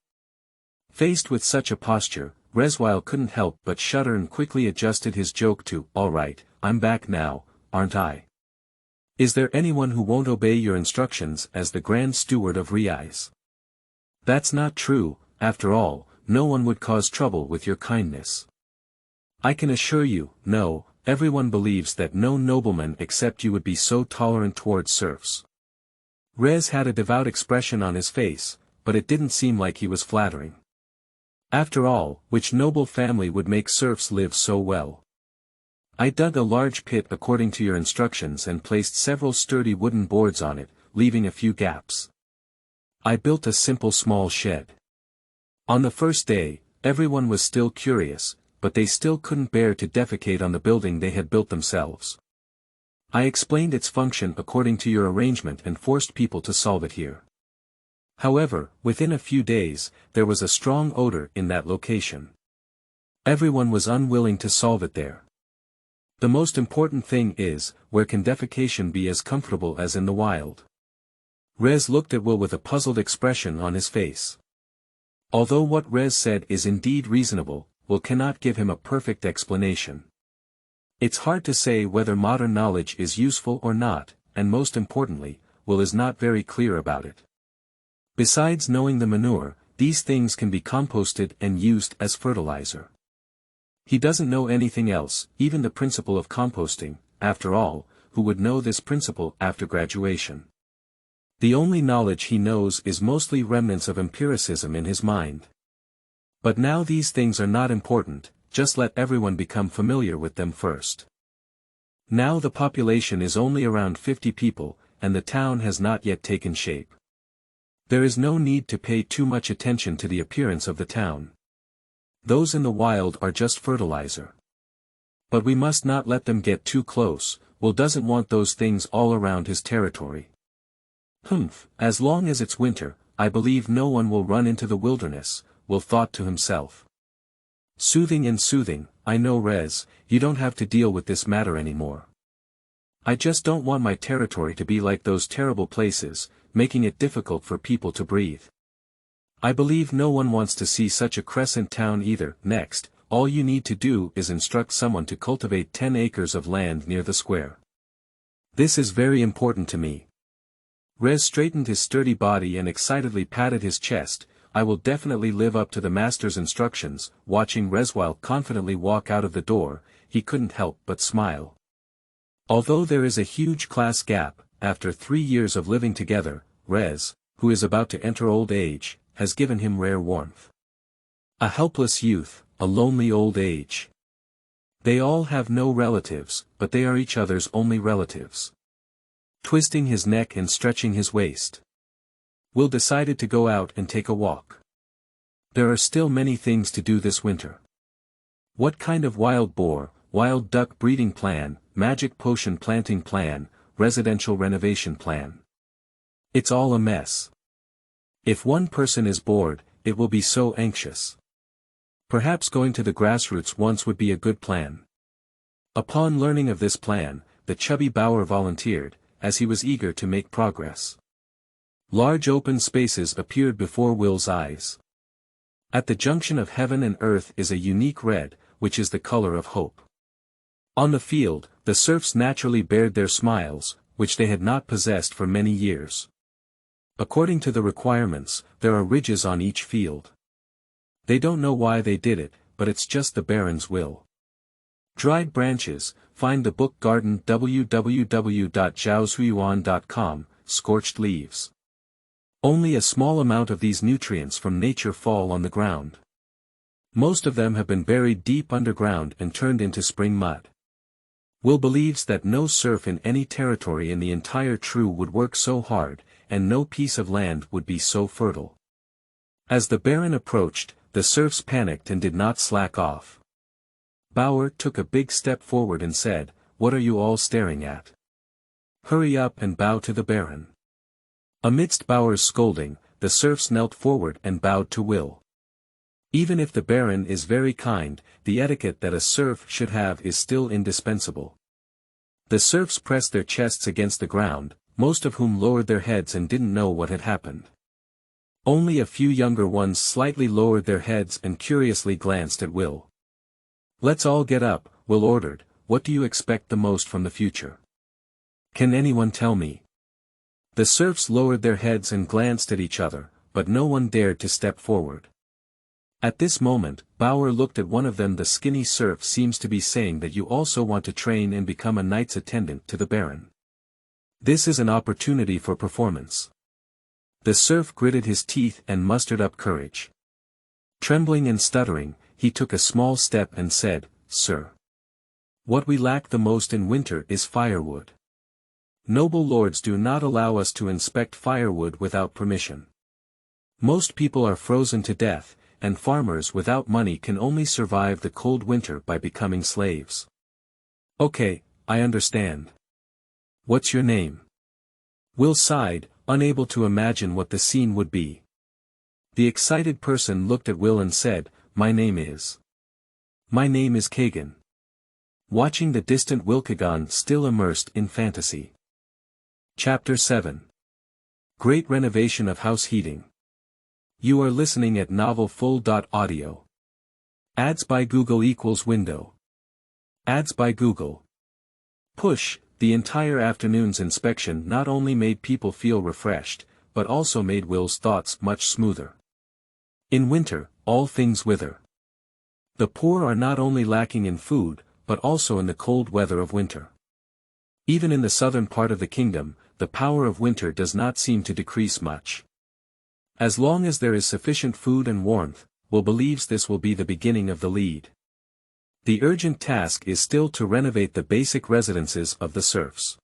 Faced with such a posture, Rezwile couldn't help but shudder and quickly adjusted his joke to, all right, I'm back now, aren't I? Is there anyone who won't obey your instructions as the Grand Steward of Reis? That's not true, after all, no one would cause trouble with your kindness. I can assure you, no, everyone believes that no nobleman except you would be so tolerant towards serfs. Rez had a devout expression on his face, but it didn't seem like he was flattering. After all, which noble family would make serfs live so well? I dug a large pit according to your instructions and placed several sturdy wooden boards on it, leaving a few gaps. I built a simple small shed. On the first day, everyone was still curious, but they still couldn't bear to defecate on the building they had built themselves. I explained its function according to your arrangement and forced people to solve it here. However, within a few days, there was a strong odor in that location. Everyone was unwilling to solve it there. The most important thing is, where can defecation be as comfortable as in the wild? Rez looked at Will with a puzzled expression on his face. Although what Rez said is indeed reasonable, Will cannot give him a perfect explanation. It's hard to say whether modern knowledge is useful or not, and most importantly, Will is not very clear about it. Besides knowing the manure, these things can be composted and used as fertilizer. He doesn't know anything else, even the principle of composting. After all, who would know this principle after graduation? The only knowledge he knows is mostly remnants of empiricism in his mind. But now these things are not important, just let everyone become familiar with them first. Now the population is only around 50 people, and the town has not yet taken shape. There is no need to pay too much attention to the appearance of the town. Those in the wild are just fertilizer. But we must not let them get too close. Will doesn't want those things all around his territory. As long as it's winter, I believe no one will run into the wilderness, Will thought to himself. Soothing and soothing, I know Rez, you don't have to deal with this matter anymore. I just don't want my territory to be like those terrible places, making it difficult for people to breathe. I believe no one wants to see such a crescent town either. Next, all you need to do is instruct someone to cultivate 10 acres of land near the square. This is very important to me. Rez straightened his sturdy body and excitedly patted his chest. I will definitely live up to the master's instructions. Watching Rezwile confidently walk out of the door, he couldn't help but smile. Although there is a huge class gap, after 3 years of living together, Rez, who is about to enter old age, has given him rare warmth. A helpless youth, a lonely old age. They all have no relatives, but they are each other's only relatives. Twisting his neck and stretching his waist, Will decided to go out and take a walk. There are still many things to do this winter. What kind of wild boar, wild duck breeding plan, magic potion planting plan, residential renovation plan? It's all a mess. If one person is bored, it will be so anxious. Perhaps going to the grassroots once would be a good plan. Upon learning of this plan, the chubby Bauer volunteered, as he was eager to make progress. Large open spaces appeared before Will's eyes. At the junction of heaven and earth is a unique red, which is the color of hope. On the field, the serfs naturally bared their smiles, which they had not possessed for many years. According to the requirements, there are ridges on each field. They don't know why they did it, but it's just the Baron's will. Dried branches, find the book garden www.zhaozhuyuan.com, scorched leaves. Only a small amount of these nutrients from nature fall on the ground. Most of them have been buried deep underground and turned into spring mud. Will believes that no serf in any territory in the entire True would work so hard, and no piece of land would be so fertile. As the Baron approached, the serfs panicked and did not slack off. Bauer took a big step forward and said, "What are you all staring at? Hurry up and bow to the Baron." Amidst Bauer's scolding, the serfs knelt forward and bowed to Will. Even if the Baron is very kind, the etiquette that a serf should have is still indispensable. The serfs pressed their chests against the ground, most of whom lowered their heads and didn't know what had happened. Only a few younger ones slightly lowered their heads and curiously glanced at Will. "Let's all get up," Will ordered. "What do you expect the most from the future? Can anyone tell me?" The serfs lowered their heads and glanced at each other, but no one dared to step forward. At this moment, Bauer looked at one of them. The skinny serf seems to be saying that you also want to train and become a knight's attendant to the Baron. This is an opportunity for performance. The serf gritted his teeth and mustered up courage. Trembling and stuttering, he took a small step and said, "Sir, what we lack the most in winter is firewood. Noble lords do not allow us to inspect firewood without permission. Most people are frozen to death, and farmers without money can only survive the cold winter by becoming slaves." "Okay, I understand. What's your name?" Will sighed, unable to imagine what the scene would be. The excited person looked at Will and said, "My name is..." My name is Kagan. Watching the distant Wilkagon still immersed in fantasy. Chapter 7. Great Renovation of House Heating. You are listening at novelfull.audio. Ads by Google equals window. Ads by Google. Push. The entire afternoon's inspection not only made people feel refreshed, but also made Will's thoughts much smoother. In winter, all things wither. The poor are not only lacking in food, but also in the cold weather of winter. Even in the southern part of the kingdom, the power of winter does not seem to decrease much. As long as there is sufficient food and warmth, Will believes this will be the beginning of the lead. The urgent task is still to renovate the basic residences of the serfs.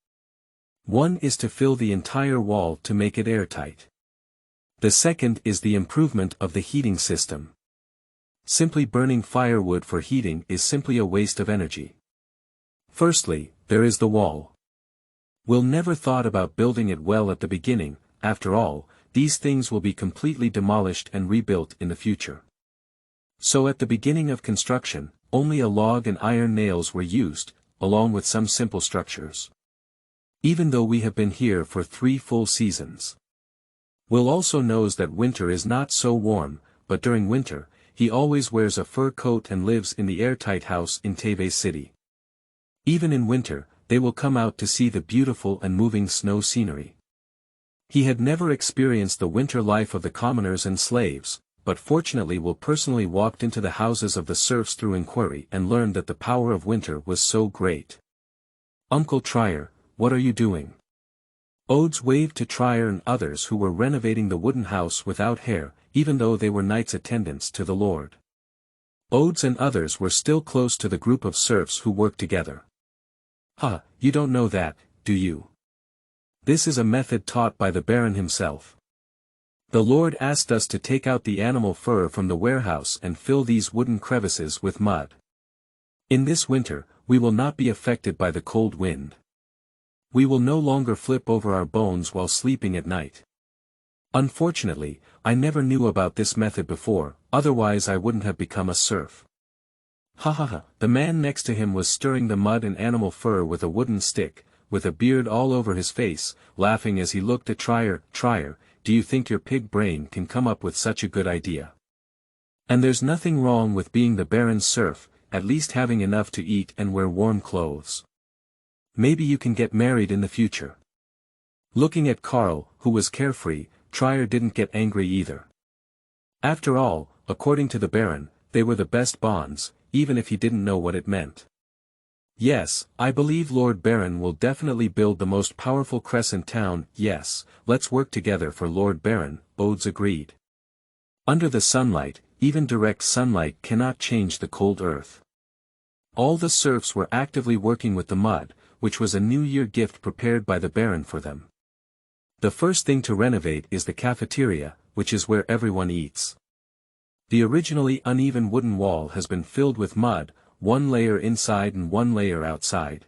One is to fill the entire wall to make it airtight. The second is the improvement of the heating system. Simply burning firewood for heating is simply a waste of energy. Firstly, there is the wall. Will never thought about building it well at the beginning. After all, these things will be completely demolished and rebuilt in the future. So at the beginning of construction, only a log and iron nails were used, along with some simple structures. Even though we have been here for 3 full seasons. Will also knows that winter is not so warm, but during winter, he always wears a fur coat and lives in the airtight house in Tevez city. Even in winter, they will come out to see the beautiful and moving snow scenery. He had never experienced the winter life of the commoners and slaves, but fortunately Will personally walked into the houses of the serfs through inquiry and learned that the power of winter was so great. Uncle Trier, what are you doing? Odes waved to Trier and others who were renovating the wooden house without hair, even though they were knights attendants to the Lord. Odes and others were still close to the group of serfs who worked together. You don't know that, do you? This is a method taught by the Baron himself. The Lord asked us to take out the animal fur from the warehouse and fill these wooden crevices with mud. In this winter, we will not be affected by the cold wind. We will no longer flip over our bones while sleeping at night. Unfortunately, I never knew about this method before, otherwise I wouldn't have become a serf. The man next to him was stirring the mud and animal fur with a wooden stick, with a beard all over his face, laughing as he looked at Trier. Trier, do you think your pig brain can come up with such a good idea? And there's nothing wrong with being the Baron's serf, at least having enough to eat and wear warm clothes. Maybe you can get married in the future. Looking at Karl, who was carefree, Trier didn't get angry either. After all, according to the Baron, they were the best bonds, even if he didn't know what it meant. Yes, I believe Lord Baron will definitely build the most powerful Crescent town. Yes, let's work together for Lord Baron, Odes agreed. Under the sunlight, even direct sunlight cannot change the cold earth. All the serfs were actively working with the mud, which was a New Year gift prepared by the Baron for them. The first thing to renovate is the cafeteria, which is where everyone eats. The originally uneven wooden wall has been filled with mud, 1 layer inside and 1 layer outside.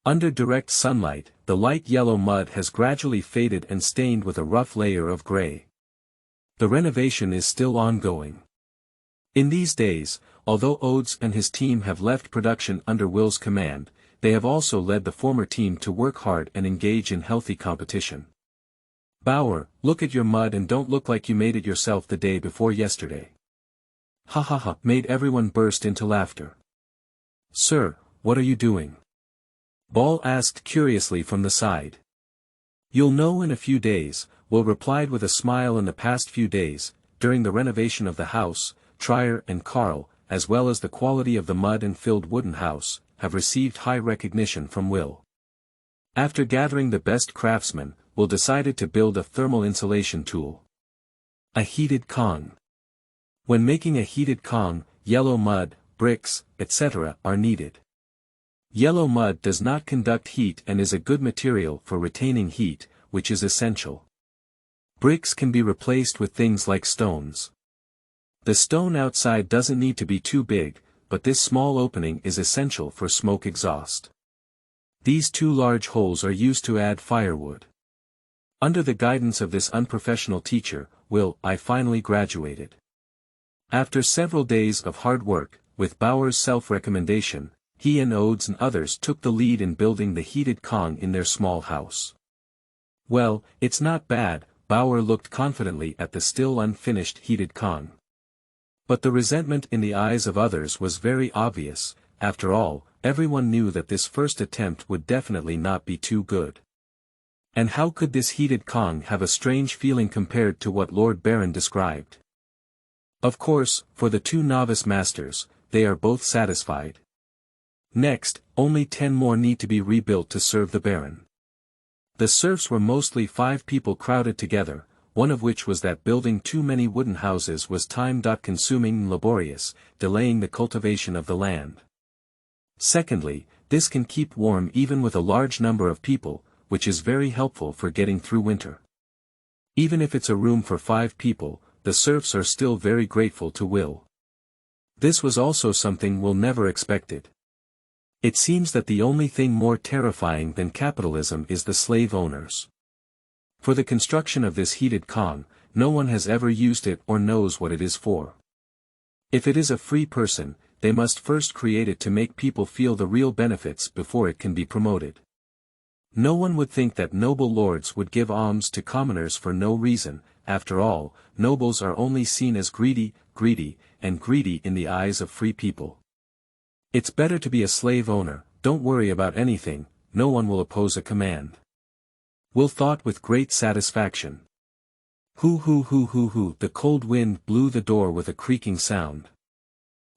Under direct sunlight, the light yellow mud has gradually faded and stained with a rough layer of gray. The renovation is still ongoing. In these days, although Odes and his team have left production under Will's command, they have also led the former team to work hard and engage in healthy competition. Bauer, look at your mud and don't look like you made it yourself the day before yesterday. Made everyone burst into laughter. Sir, what are you doing? Ball asked curiously from the side. You'll know in a few days, Will replied with a smile. In the past few days, during the renovation of the house, Trier and Karl, as well as the quality of the mud and filled wooden house, have received high recognition from Will. After gathering the best craftsmen, Will decided to build a thermal insulation tool. A heated Kong. When making a heated Kong, yellow mud, bricks, etc. are needed. Yellow mud does not conduct heat and is a good material for retaining heat, which is essential. Bricks can be replaced with things like stones. The stone outside doesn't need to be too big, but this small opening is essential for smoke exhaust. These 2 large holes are used to add firewood. Under the guidance of this unprofessional teacher, I finally graduated. After several days of hard work, with Bauer's self-recommendation, he and Odes and others took the lead in building the heated Kong in their small house. Well, it's not bad, Bauer looked confidently at the still unfinished heated Kong. But the resentment in the eyes of others was very obvious. After all, everyone knew that this first attempt would definitely not be too good. And how could this heated Kong have a strange feeling compared to what Lord Baron described? Of course, for the two novice masters, they are both satisfied. Next, only 10 more need to be rebuilt to serve the Baron. The serfs were mostly 5 people crowded together, one of which was that building too many wooden houses was time-consuming and laborious, delaying the cultivation of the land. Secondly, this can keep warm even with a large number of people, which is very helpful for getting through winter. Even if it's a room for 5 people, the serfs are still very grateful to Will. This was also something Will never expected. It seems that the only thing more terrifying than capitalism is the slave owners. For the construction of this heated Kong, no one has ever used it or knows what it is for. If it is a free person, they must first create it to make people feel the real benefits before it can be promoted. No one would think that noble lords would give alms to commoners for no reason. After all, nobles are only seen as greedy in the eyes of free people. It's better to be a slave owner, don't worry about anything, no one will oppose a command. Will thought with great satisfaction. Hoo, the cold wind blew the door with a creaking sound.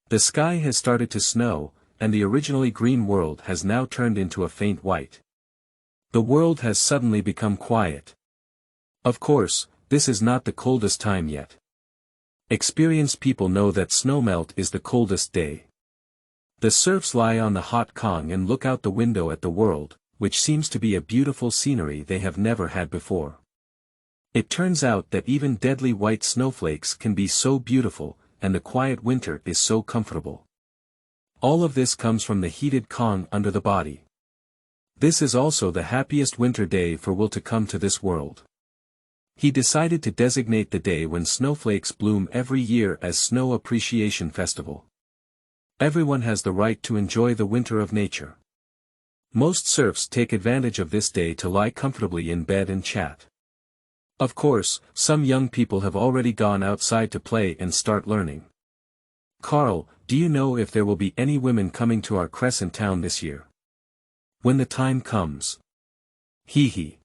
The sky has started to snow, and the originally green world has now turned into a faint white. The world has suddenly become quiet. Of course, this is not the coldest time yet. Experienced people know that snowmelt is the coldest day. The serfs lie on the hot Kong and look out the window at the world, which seems to be a beautiful scenery they have never had before. It turns out that even deadly white snowflakes can be so beautiful, and the quiet winter is so comfortable. All of this comes from the heated Kong under the body. This is also the happiest winter day for Will to come to this world. He decided to designate the day when snowflakes bloom every year as Snow Appreciation Festival. Everyone has the right to enjoy the winter of nature. Most serfs take advantage of this day to lie comfortably in bed and chat. Of course, some young people have already gone outside to play and start learning. Carl, do you know if there will be any women coming to our Crescent town this year? When the time comes. Hee.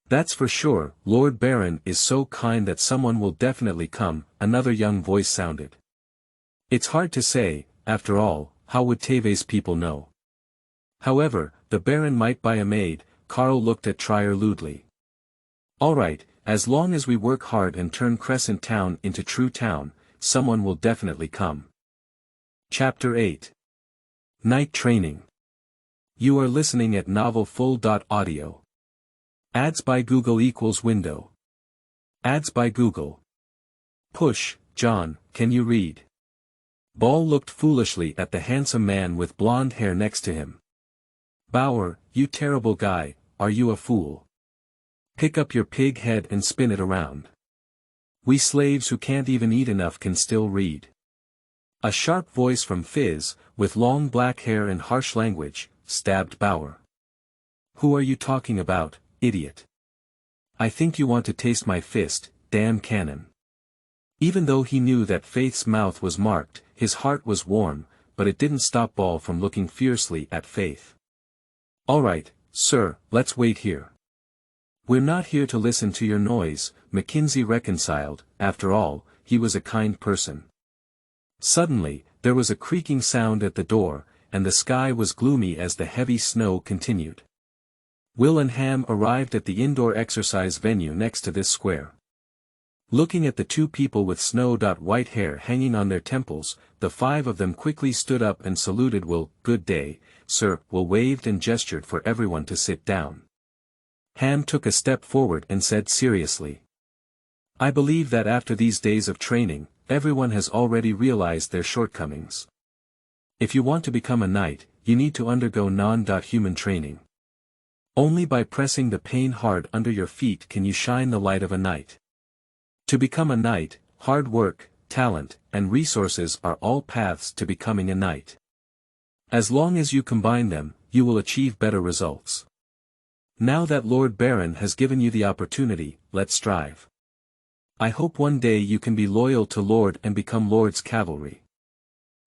That's for sure, Lord Baron is so kind that someone will definitely come, another young voice sounded. It's hard to say, after all, how would Tevez people know? However, the Baron might buy a maid. Carl looked at Trier lewdly. Alright, as long as we work hard and turn Crescent Town into true town, someone will definitely come. Chapter 8. Night Training. You are listening at novelfull.audio. Ads by Google equals window. Ads by Google. Push, John, can you read? Ball looked foolishly at the handsome man with blonde hair next to him. Bauer, you terrible guy, are you a fool? Pick up your pig head and spin it around. We slaves who can't even eat enough can still read. A sharp voice from Fizz, with long black hair and harsh language, stabbed Bauer. Who are you talking about, idiot? I think you want to taste my fist, damn cannon. Even though he knew that Faith's mouth was marked, his heart was warm, but it didn't stop Ball from looking fiercely at Faith. Alright, sir, let's wait here. We're not here to listen to your noise, Mackenzie reconciled. After all, he was a kind person. Suddenly, there was a creaking sound at the door, and the sky was gloomy as the heavy snow continued. Will and Ham arrived at the indoor exercise venue next to this square. Looking at the two people with snow-white hair hanging on their temples, the 5 of them quickly stood up and saluted Will. Good day, sir. Will waved and gestured for everyone to sit down. Ham took a step forward and said seriously. I believe that after these days of training, everyone has already realized their shortcomings. If you want to become a knight, you need to undergo non-human training. Only by pressing the pain hard under your feet can you shine the light of a knight. To become a knight, hard work, talent, and resources are all paths to becoming a knight. As long as you combine them, you will achieve better results. Now that Lord Baron has given you the opportunity, let's strive. I hope one day you can be loyal to Lord and become Lord's cavalry.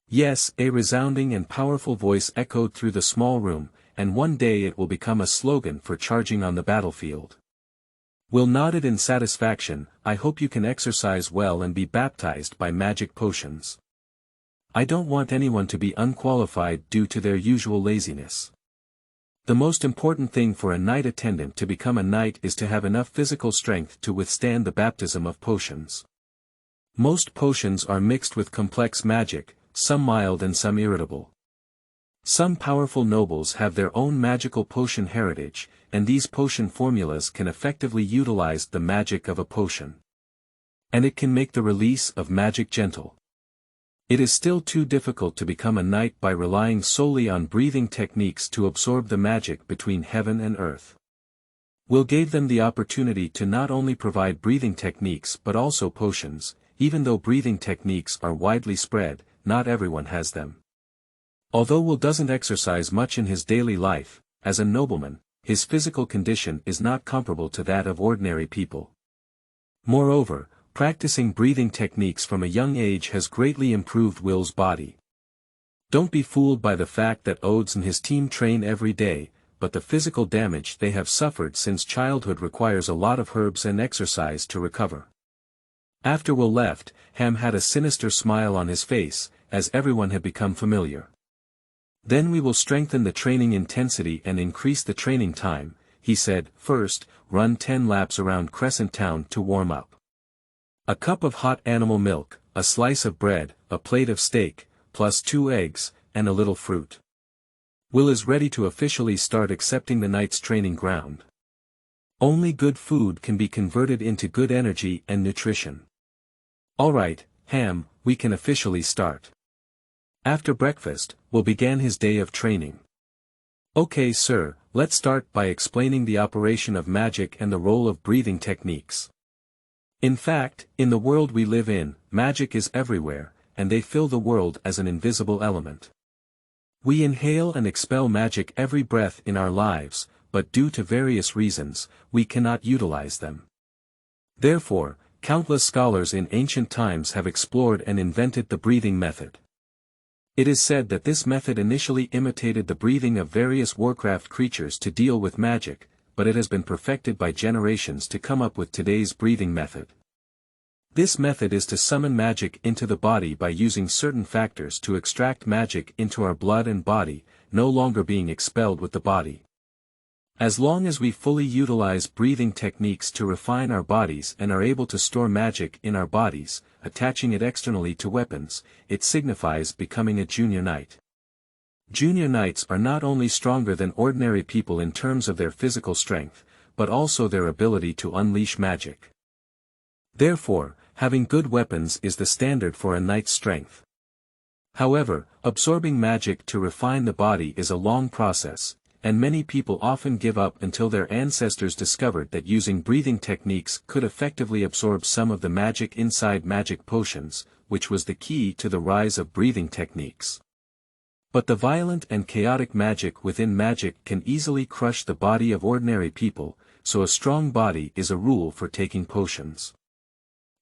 Yes, a resounding and powerful voice echoed through the small room, and one day it will become a slogan for charging on the battlefield. Will nodded in satisfaction. I hope you can exercise well and be baptized by magic potions. I don't want anyone to be unqualified due to their usual laziness. The most important thing for a knight attendant to become a knight is to have enough physical strength to withstand the baptism of potions. Most potions are mixed with complex magic, some mild and some irritable. Some powerful nobles have their own magical potion heritage, and these potion formulas can effectively utilize the magic of a potion. And it can make the release of magic gentle. It is still too difficult to become a knight by relying solely on breathing techniques to absorb the magic between heaven and earth. Will gave them the opportunity to not only provide breathing techniques but also potions. Even though breathing techniques are widely spread, not everyone has them. Although Will doesn't exercise much in his daily life, as a nobleman, his physical condition is not comparable to that of ordinary people. Moreover, practicing breathing techniques from a young age has greatly improved Will's body. Don't be fooled by the fact that Odes and his team train every day, but the physical damage they have suffered since childhood requires a lot of herbs and exercise to recover. After Will left, Ham had a sinister smile on his face, as everyone had become familiar. Then we will strengthen the training intensity and increase the training time, he said. First, run 10 laps around Crescent Town to warm up. A cup of hot animal milk, a slice of bread, a plate of steak, plus 2 eggs, and a little fruit. Will is ready to officially start accepting the knight's training ground. Only good food can be converted into good energy and nutrition. Alright, Ham, we can officially start. After breakfast, Will began his day of training. Okay sir, let's start by explaining the operation of magic and the role of breathing techniques. In fact, in the world we live in, magic is everywhere, and they fill the world as an invisible element. We inhale and expel magic every breath in our lives, but due to various reasons, we cannot utilize them. Therefore, countless scholars in ancient times have explored and invented the breathing method. It is said that this method initially imitated the breathing of various Warcraft creatures to deal with magic, but it has been perfected by generations to come up with today's breathing method. This method is to summon magic into the body by using certain factors to extract magic into our blood and body, no longer being expelled with the body. As long as we fully utilize breathing techniques to refine our bodies and are able to store magic in our bodies, attaching it externally to weapons, it signifies becoming a junior knight. Junior knights are not only stronger than ordinary people in terms of their physical strength, but also their ability to unleash magic. Therefore, having good weapons is the standard for a knight's strength. However, absorbing magic to refine the body is a long process, and many people often give up until their ancestors discovered that using breathing techniques could effectively absorb some of the magic inside magic potions, which was the key to the rise of breathing techniques. But the violent and chaotic magic within magic can easily crush the body of ordinary people, so a strong body is a rule for taking potions.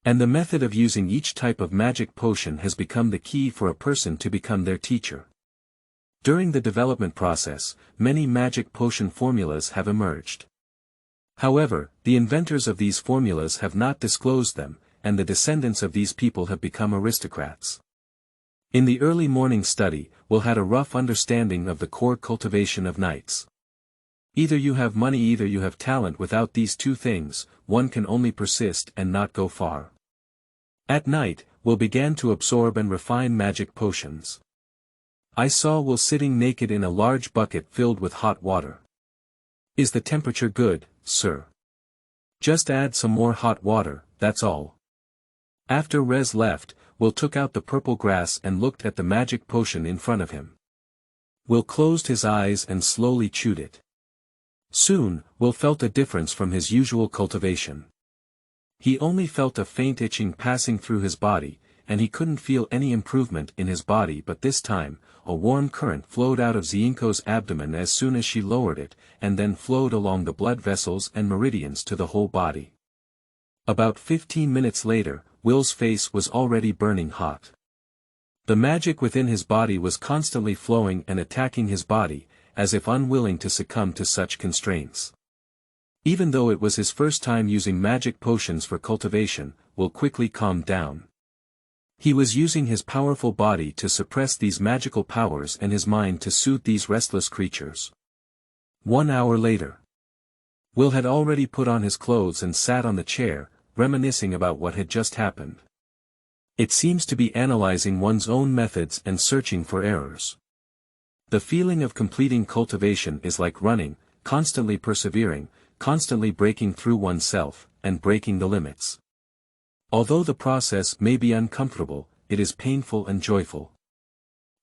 And the method of using each type of magic potion has become the key for a person to become their teacher. During the development process, many magic potion formulas have emerged. However, the inventors of these formulas have not disclosed them, and the descendants of these people have become aristocrats. In the early morning study, Will had a rough understanding of the core cultivation of knights. Either you have money, either you have talent. Without these two things, one can only persist and not go far. At night, Will began to absorb and refine magic potions. I saw Will sitting naked in a large bucket filled with hot water. Is the temperature good, sir? Just add some more hot water, that's all. After Rez left, Will took out the purple grass and looked at the magic potion in front of him. Will closed his eyes and slowly chewed it. Soon, Will felt a difference from his usual cultivation. He only felt a faint itching passing through his body, and he couldn't feel any improvement in his body, but this time, a warm current flowed out of Zienko's abdomen as soon as she lowered it, and then flowed along the blood vessels and meridians to the whole body. About 15 minutes later, Will's face was already burning hot. The magic within his body was constantly flowing and attacking his body, as if unwilling to succumb to such constraints. Even though it was his first time using magic potions for cultivation, Will quickly calmed down. He was using his powerful body to suppress these magical powers and his mind to soothe these restless creatures. 1 hour later. Will had already put on his clothes and sat on the chair, reminiscing about what had just happened. It seems to be analyzing one's own methods and searching for errors. The feeling of completing cultivation is like running, constantly persevering, constantly breaking through oneself, and breaking the limits. Although the process may be uncomfortable, it is painful and joyful.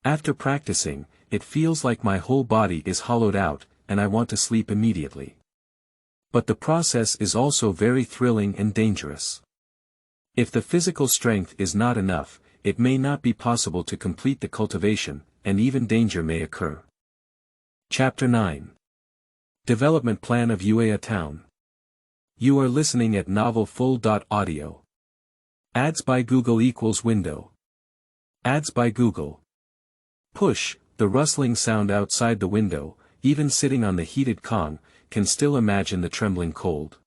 After practicing, it feels like my whole body is hollowed out, and I want to sleep immediately. But the process is also very thrilling and dangerous. If the physical strength is not enough, it may not be possible to complete the cultivation, and even danger may occur. Chapter 9. Development Plan of Yueya Town. You are listening at novelfull.audio. Ads by Google equals window. Ads by Google. Push, the rustling sound outside the window, even sitting on the heated Kong, can still imagine the trembling cold.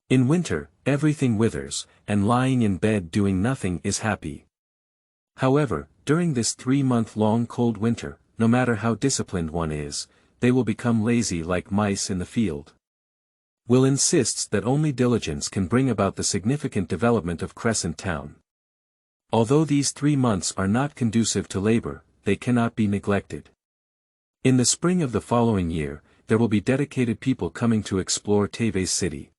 In winter, everything withers, and lying in bed doing nothing is happy. However, during this 3-month-long cold winter, no matter how disciplined one is, they will become lazy like mice in the field. Will insists that only diligence can bring about the significant development of Crescent Town. Although these 3 months are not conducive to labor, they cannot be neglected. In the spring of the following year, there will be dedicated people coming to explore Tevez city.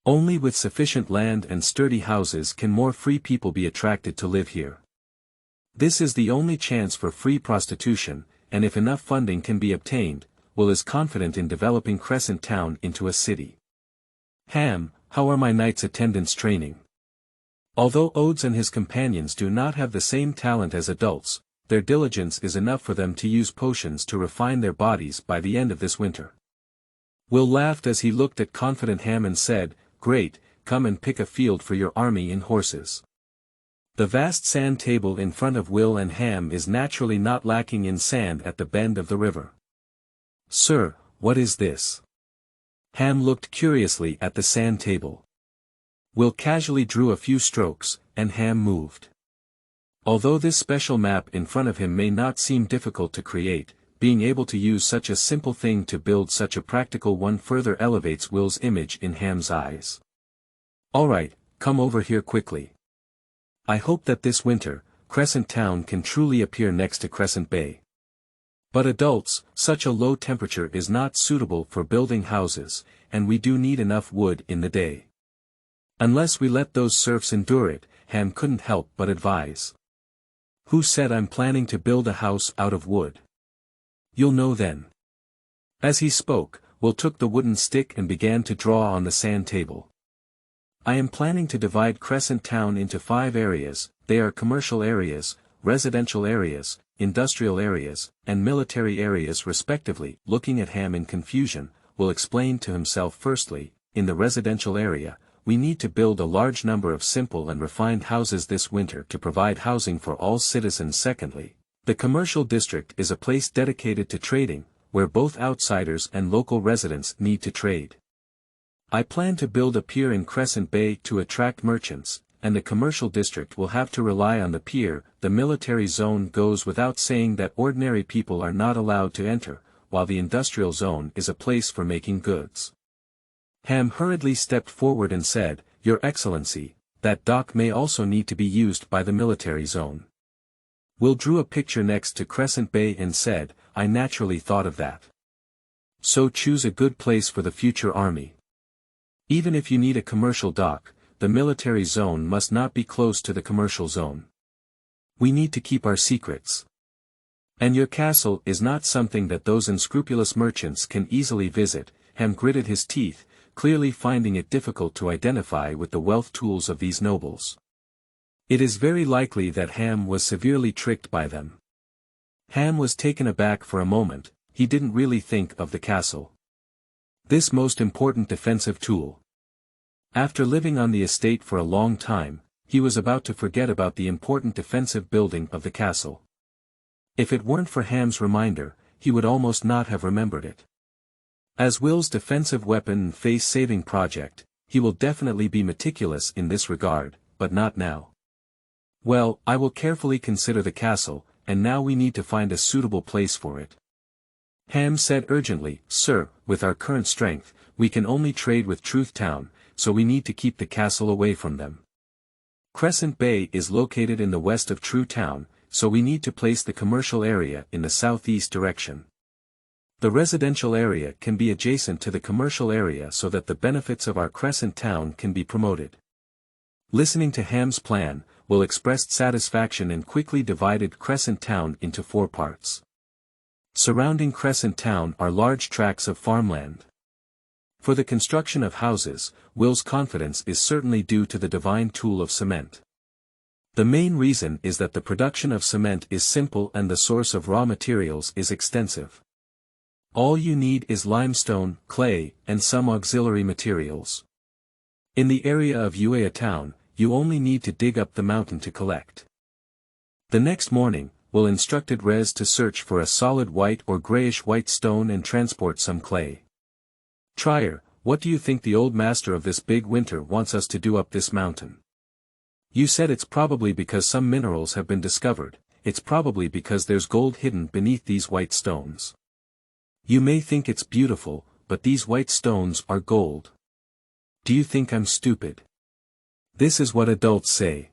Only with sufficient land and sturdy houses can more free people be attracted to live here. This is the only chance for free prostitution, and if enough funding can be obtained, Will is confident in developing Crescent Town into a city. Ham, how are my knights' attendance training? Although Odes and his companions do not have the same talent as adults, their diligence is enough for them to use potions to refine their bodies by the end of this winter. Will laughed as he looked at confident Ham and said, "Great, come and pick a field for your army in horses." The vast sand table in front of Will and Ham is naturally not lacking in sand at the bend of the river. "Sir, what is this?" Ham looked curiously at the sand table. Will casually drew a few strokes, and Ham moved. Although this special map in front of him may not seem difficult to create, being able to use such a simple thing to build such a practical one further elevates Will's image in Ham's eyes. "Alright, come over here quickly. I hope that this winter, Crescent Town can truly appear next to Crescent Bay. But adults, such a low temperature is not suitable for building houses, and we do need enough wood in the day. Unless we let those serfs endure it," Ham couldn't help but advise. "Who said I'm planning to build a house out of wood? You'll know then." As he spoke, Will took the wooden stick and began to draw on the sand table. "I am planning to divide Crescent Town into 5 areas. They are commercial areas, residential areas, industrial areas, and military areas respectively." Looking at Ham in confusion, Will explained to himself firstly, in the residential area, we need to build a large number of simple and refined houses this winter to provide housing for all citizens. Secondly, the commercial district is a place dedicated to trading, where both outsiders and local residents need to trade. I plan to build a pier in Crescent Bay to attract merchants, and the commercial district will have to rely on the pier. The military zone goes without saying that ordinary people are not allowed to enter, while the industrial zone is a place for making goods. Ham hurriedly stepped forward and said, "Your Excellency, that dock may also need to be used by the military zone." Will drew a picture next to Crescent Bay and said, "I naturally thought of that. So choose a good place for the future army. Even if you need a commercial dock, the military zone must not be close to the commercial zone. We need to keep our secrets. And your castle is not something that those unscrupulous merchants can easily visit." Ham gritted his teeth, clearly finding it difficult to identify with the wealth tools of these nobles. It is very likely that Ham was severely tricked by them. Ham was taken aback for a moment, he didn't really think of the castle. This most important defensive tool. After living on the estate for a long time, he was about to forget about the important defensive building of the castle. If it weren't for Ham's reminder, he would almost not have remembered it. As Will's defensive weapon and face-saving project, he will definitely be meticulous in this regard, but not now. Well, I will carefully consider the castle, and now we need to find a suitable place for it. Ham said urgently, Sir, with our current strength, we can only trade with Truth Town, so we need to keep the castle away from them. Crescent Bay is located in the west of True Town, so we need to place the commercial area in the southeast direction. The residential area can be adjacent to the commercial area so that the benefits of our Crescent Town can be promoted. Listening to Ham's plan, Will expressed satisfaction and quickly divided Crescent Town into 4 parts. Surrounding Crescent Town are large tracts of farmland. For the construction of houses, Will's confidence is certainly due to the divine tool of cement. The main reason is that the production of cement is simple and the source of raw materials is extensive. All you need is limestone, clay, and some auxiliary materials. In the area of Yueya town, you only need to dig up the mountain to collect. The next morning, Will instructed Rez to search for a solid white or grayish-white stone and transport some clay. Trier, what do you think the old master of this big winter wants us to do up this mountain? You said it's probably because some minerals have been discovered, it's probably because there's gold hidden beneath these white stones. You may think it's beautiful, but these white stones are gold. Do you think I'm stupid? This is what adults say.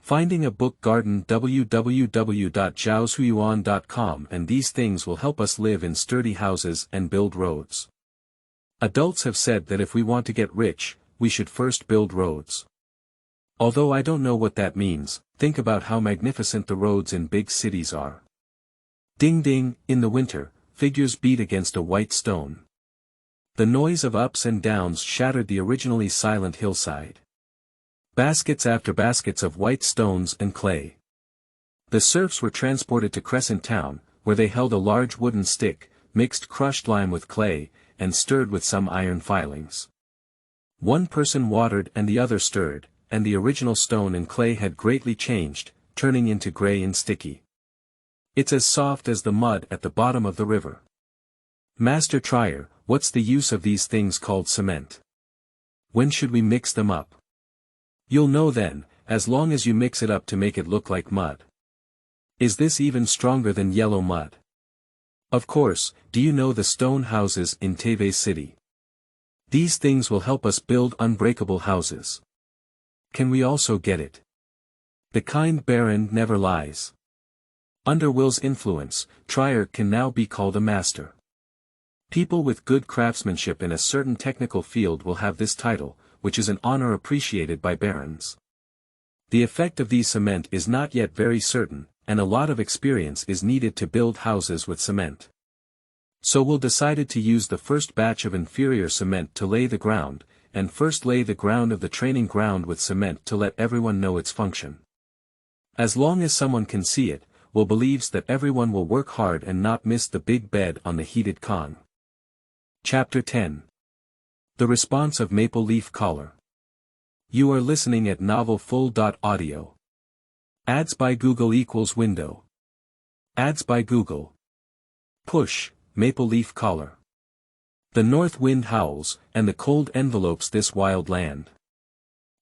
Finding a book garden www.zhaoshuyuan.com and these things will help us live in sturdy houses and build roads. Adults have said that if we want to get rich, we should first build roads. Although I don't know what that means, think about how magnificent the roads in big cities are. Ding ding, in the winter, figures beat against a white stone. The noise of ups and downs shattered the originally silent hillside. Baskets after baskets of white stones and clay. The serfs were transported to Crescent Town, where they held a large wooden stick, mixed crushed lime with clay, and stirred with some iron filings. One person watered and the other stirred, and the original stone and clay had greatly changed, turning into gray and sticky. It's as soft as the mud at the bottom of the river. Master Trier, what's the use of these things called cement? When should we mix them up? You'll know then, as long as you mix it up to make it look like mud. Is this even stronger than yellow mud? Of course, do you know the stone houses in Tevez city? These things will help us build unbreakable houses. Can we also get it? The kind Baron never lies. Under Will's influence, Trier can now be called a master. People with good craftsmanship in a certain technical field will have this title, which is an honor appreciated by barons. The effect of these cement is not yet very certain, and a lot of experience is needed to build houses with cement. So Will decided to use the first batch of inferior cement to lay the ground, and first lay the ground of the training ground with cement to let everyone know its function. As long as someone can see it, Will believes that everyone will work hard and not miss the big bed on the heated con. Chapter 10. The Response of Maple Leaf Collar. You are listening at novelfull.audio. Ads by Google equals window. Ads by Google. Push, Maple Leaf Collar. The north wind howls, and the cold envelopes this wild land.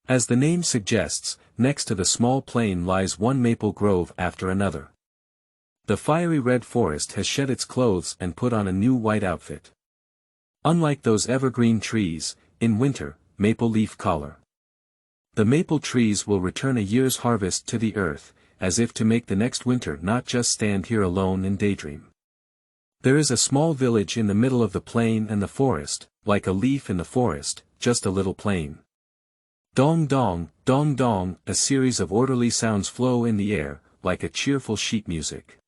As the name suggests, next to the small plain lies one maple grove after another. The fiery red forest has shed its clothes and put on a new white outfit. Unlike those evergreen trees, in winter, maple leaf collar. The maple trees will return a year's harvest to the earth, as if to make the next winter not just stand here alone and daydream. There is a small village in the middle of the plain and the forest, like a leaf in the forest, just a little plain. Dong dong, dong dong, a series of orderly sounds flow in the air, like a cheerful sheet music.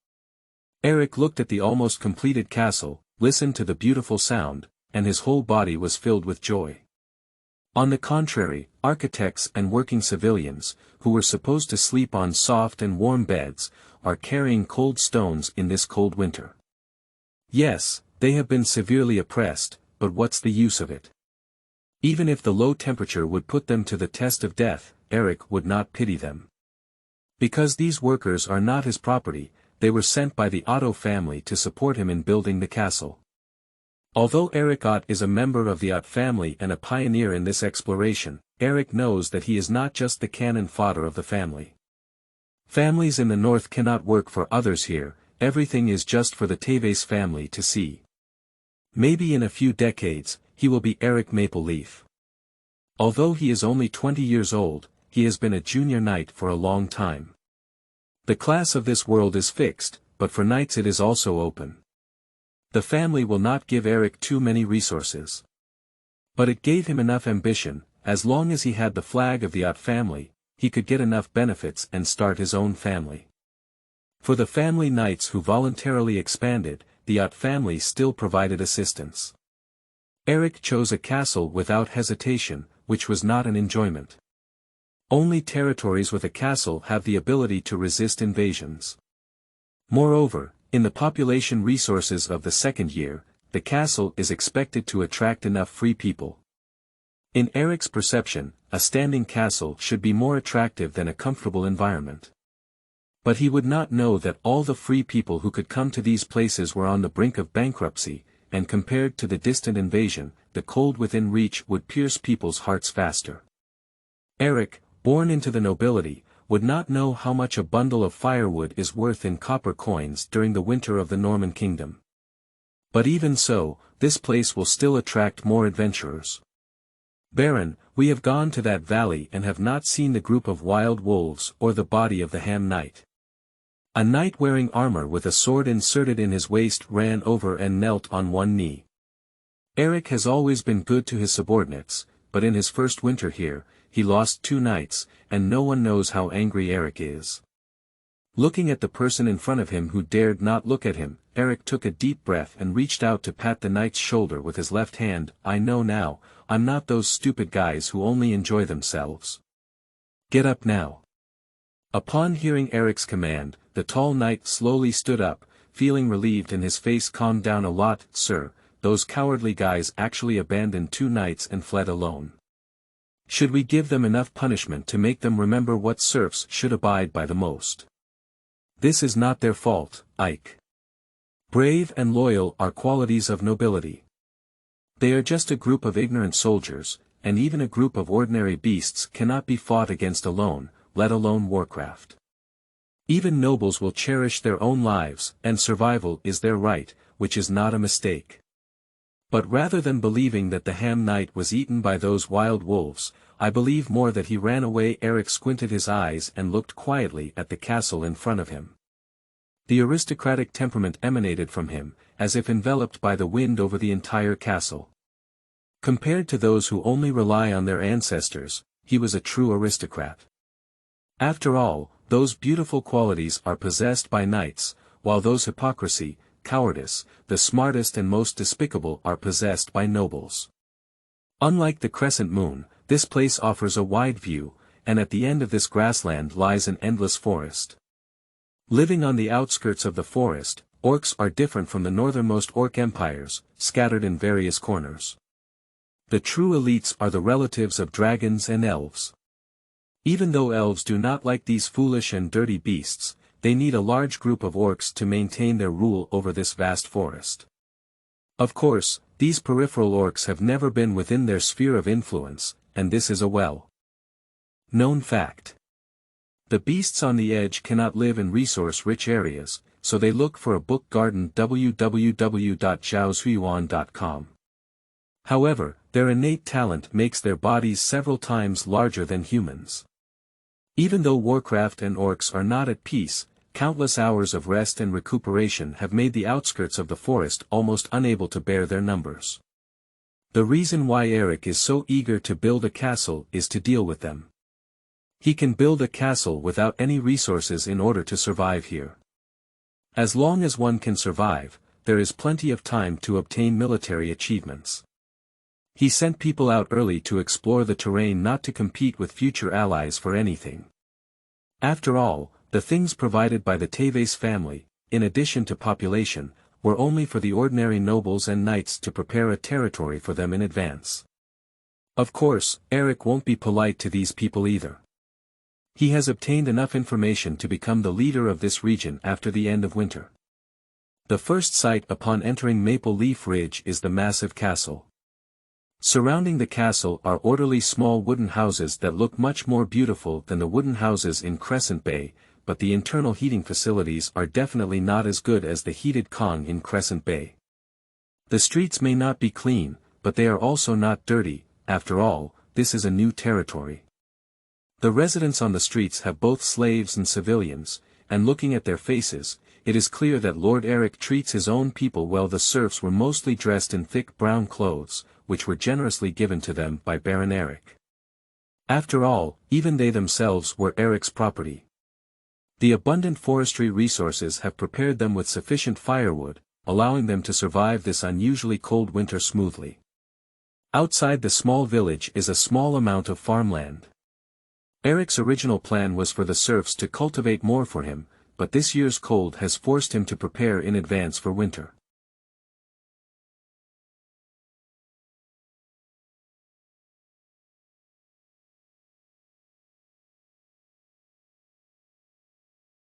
Eric looked at the almost completed castle, listened to the beautiful sound, and his whole body was filled with joy. On the contrary, architects and working civilians, who were supposed to sleep on soft and warm beds, are carrying cold stones in this cold winter. Yes, they have been severely oppressed, but what's the use of it? Even if the low temperature would put them to the test of death, Eric would not pity them. Because these workers are not his property, they were sent by the Otto family to support him in building the castle. Although Eric Ott is a member of the Ott family and a pioneer in this exploration, Eric knows that he is not just the cannon fodder of the family. Families in the north cannot work for others here, everything is just for the Tevez family to see. Maybe in a few decades, he will be Eric Maple Leaf. Although he is only 20 years old, he has been a junior knight for a long time. The class of this world is fixed, but for knights it is also open. The family will not give Eric too many resources. But it gave him enough ambition. As long as he had the flag of the Ott family, he could get enough benefits and start his own family. For the family knights who voluntarily expanded, the Ott family still provided assistance. Eric chose a castle without hesitation, which was not an enjoyment. Only territories with a castle have the ability to resist invasions. Moreover, in the population resources of the second year, the castle is expected to attract enough free people. In Eric's perception, a standing castle should be more attractive than a comfortable environment. But he would not know that all the free people who could come to these places were on the brink of bankruptcy, and compared to the distant invasion, the cold within reach would pierce people's hearts faster. Eric, born into the nobility, would not know how much a bundle of firewood is worth in copper coins during the winter of the Norman kingdom. But even so, this place will still attract more adventurers. Baron, we have gone to that valley and have not seen the group of wild wolves or the body of the Ham Knight. A knight wearing armor with a sword inserted in his waist ran over and knelt on one knee. Eric has always been good to his subordinates, but in his first winter here, he lost 2 knights, and no one knows how angry Eric is. Looking at the person in front of him who dared not look at him, Eric took a deep breath and reached out to pat the knight's shoulder with his left hand. I know now, I'm not those stupid guys who only enjoy themselves. Get up now. Upon hearing Eric's command, the tall knight slowly stood up, feeling relieved and his face calmed down a lot. Sir, those cowardly guys actually abandoned 2 knights and fled alone. Should we give them enough punishment to make them remember what serfs should abide by the most? This is not their fault, Ike. Brave and loyal are qualities of nobility. They are just a group of ignorant soldiers, and even a group of ordinary beasts cannot be fought against alone, let alone warcraft. Even nobles will cherish their own lives, and survival is their right, which is not a mistake. But rather than believing that the Ham Knight was eaten by those wild wolves, I believe more that he ran away. Eric squinted his eyes and looked quietly at the castle in front of him. The aristocratic temperament emanated from him, as if enveloped by the wind over the entire castle. Compared to those who only rely on their ancestors, he was a true aristocrat. After all, those beautiful qualities are possessed by knights, while those hypocrisy, cowardice, the smartest and most despicable are possessed by nobles. Unlike the crescent moon, this place offers a wide view, and at the end of this grassland lies an endless forest. Living on the outskirts of the forest, orcs are different from the northernmost orc empires, scattered in various corners. The true elites are the relatives of dragons and elves. Even though elves do not like these foolish and dirty beasts, they need a large group of orcs to maintain their rule over this vast forest. Of course, these peripheral orcs have never been within their sphere of influence, and this is a well-known fact. The beasts on the edge cannot live in resource-rich areas, so they look for a book garden. www.zhaozhuiyuan.com. However, their innate talent makes their bodies several times larger than humans. Even though Warcraft and orcs are not at peace, countless hours of rest and recuperation have made the outskirts of the forest almost unable to bear their numbers. The reason why Eric is so eager to build a castle is to deal with them. He can build a castle without any resources in order to survive here. As long as one can survive, there is plenty of time to obtain military achievements. He sent people out early to explore the terrain, not to compete with future allies for anything. After all, the things provided by the Tevez family, in addition to population, were only for the ordinary nobles and knights to prepare a territory for them in advance. Of course, Eric won't be polite to these people either. He has obtained enough information to become the leader of this region after the end of winter. The first sight upon entering Maple Leaf Ridge is the massive castle. Surrounding the castle are orderly small wooden houses that look much more beautiful than the wooden houses in Crescent Bay, but the internal heating facilities are definitely not as good as the heated Kong in Crescent Bay. The streets may not be clean, but they are also not dirty. After all, this is a new territory. The residents on the streets have both slaves and civilians, and looking at their faces, it is clear that Lord Eric treats his own people well. The serfs were mostly dressed in thick brown clothes, which were generously given to them by Baron Eric. After all, even they themselves were Eric's property. The abundant forestry resources have prepared them with sufficient firewood, allowing them to survive this unusually cold winter smoothly. Outside the small village is a small amount of farmland. Eric's original plan was for the serfs to cultivate more for him, but this year's cold has forced him to prepare in advance for winter.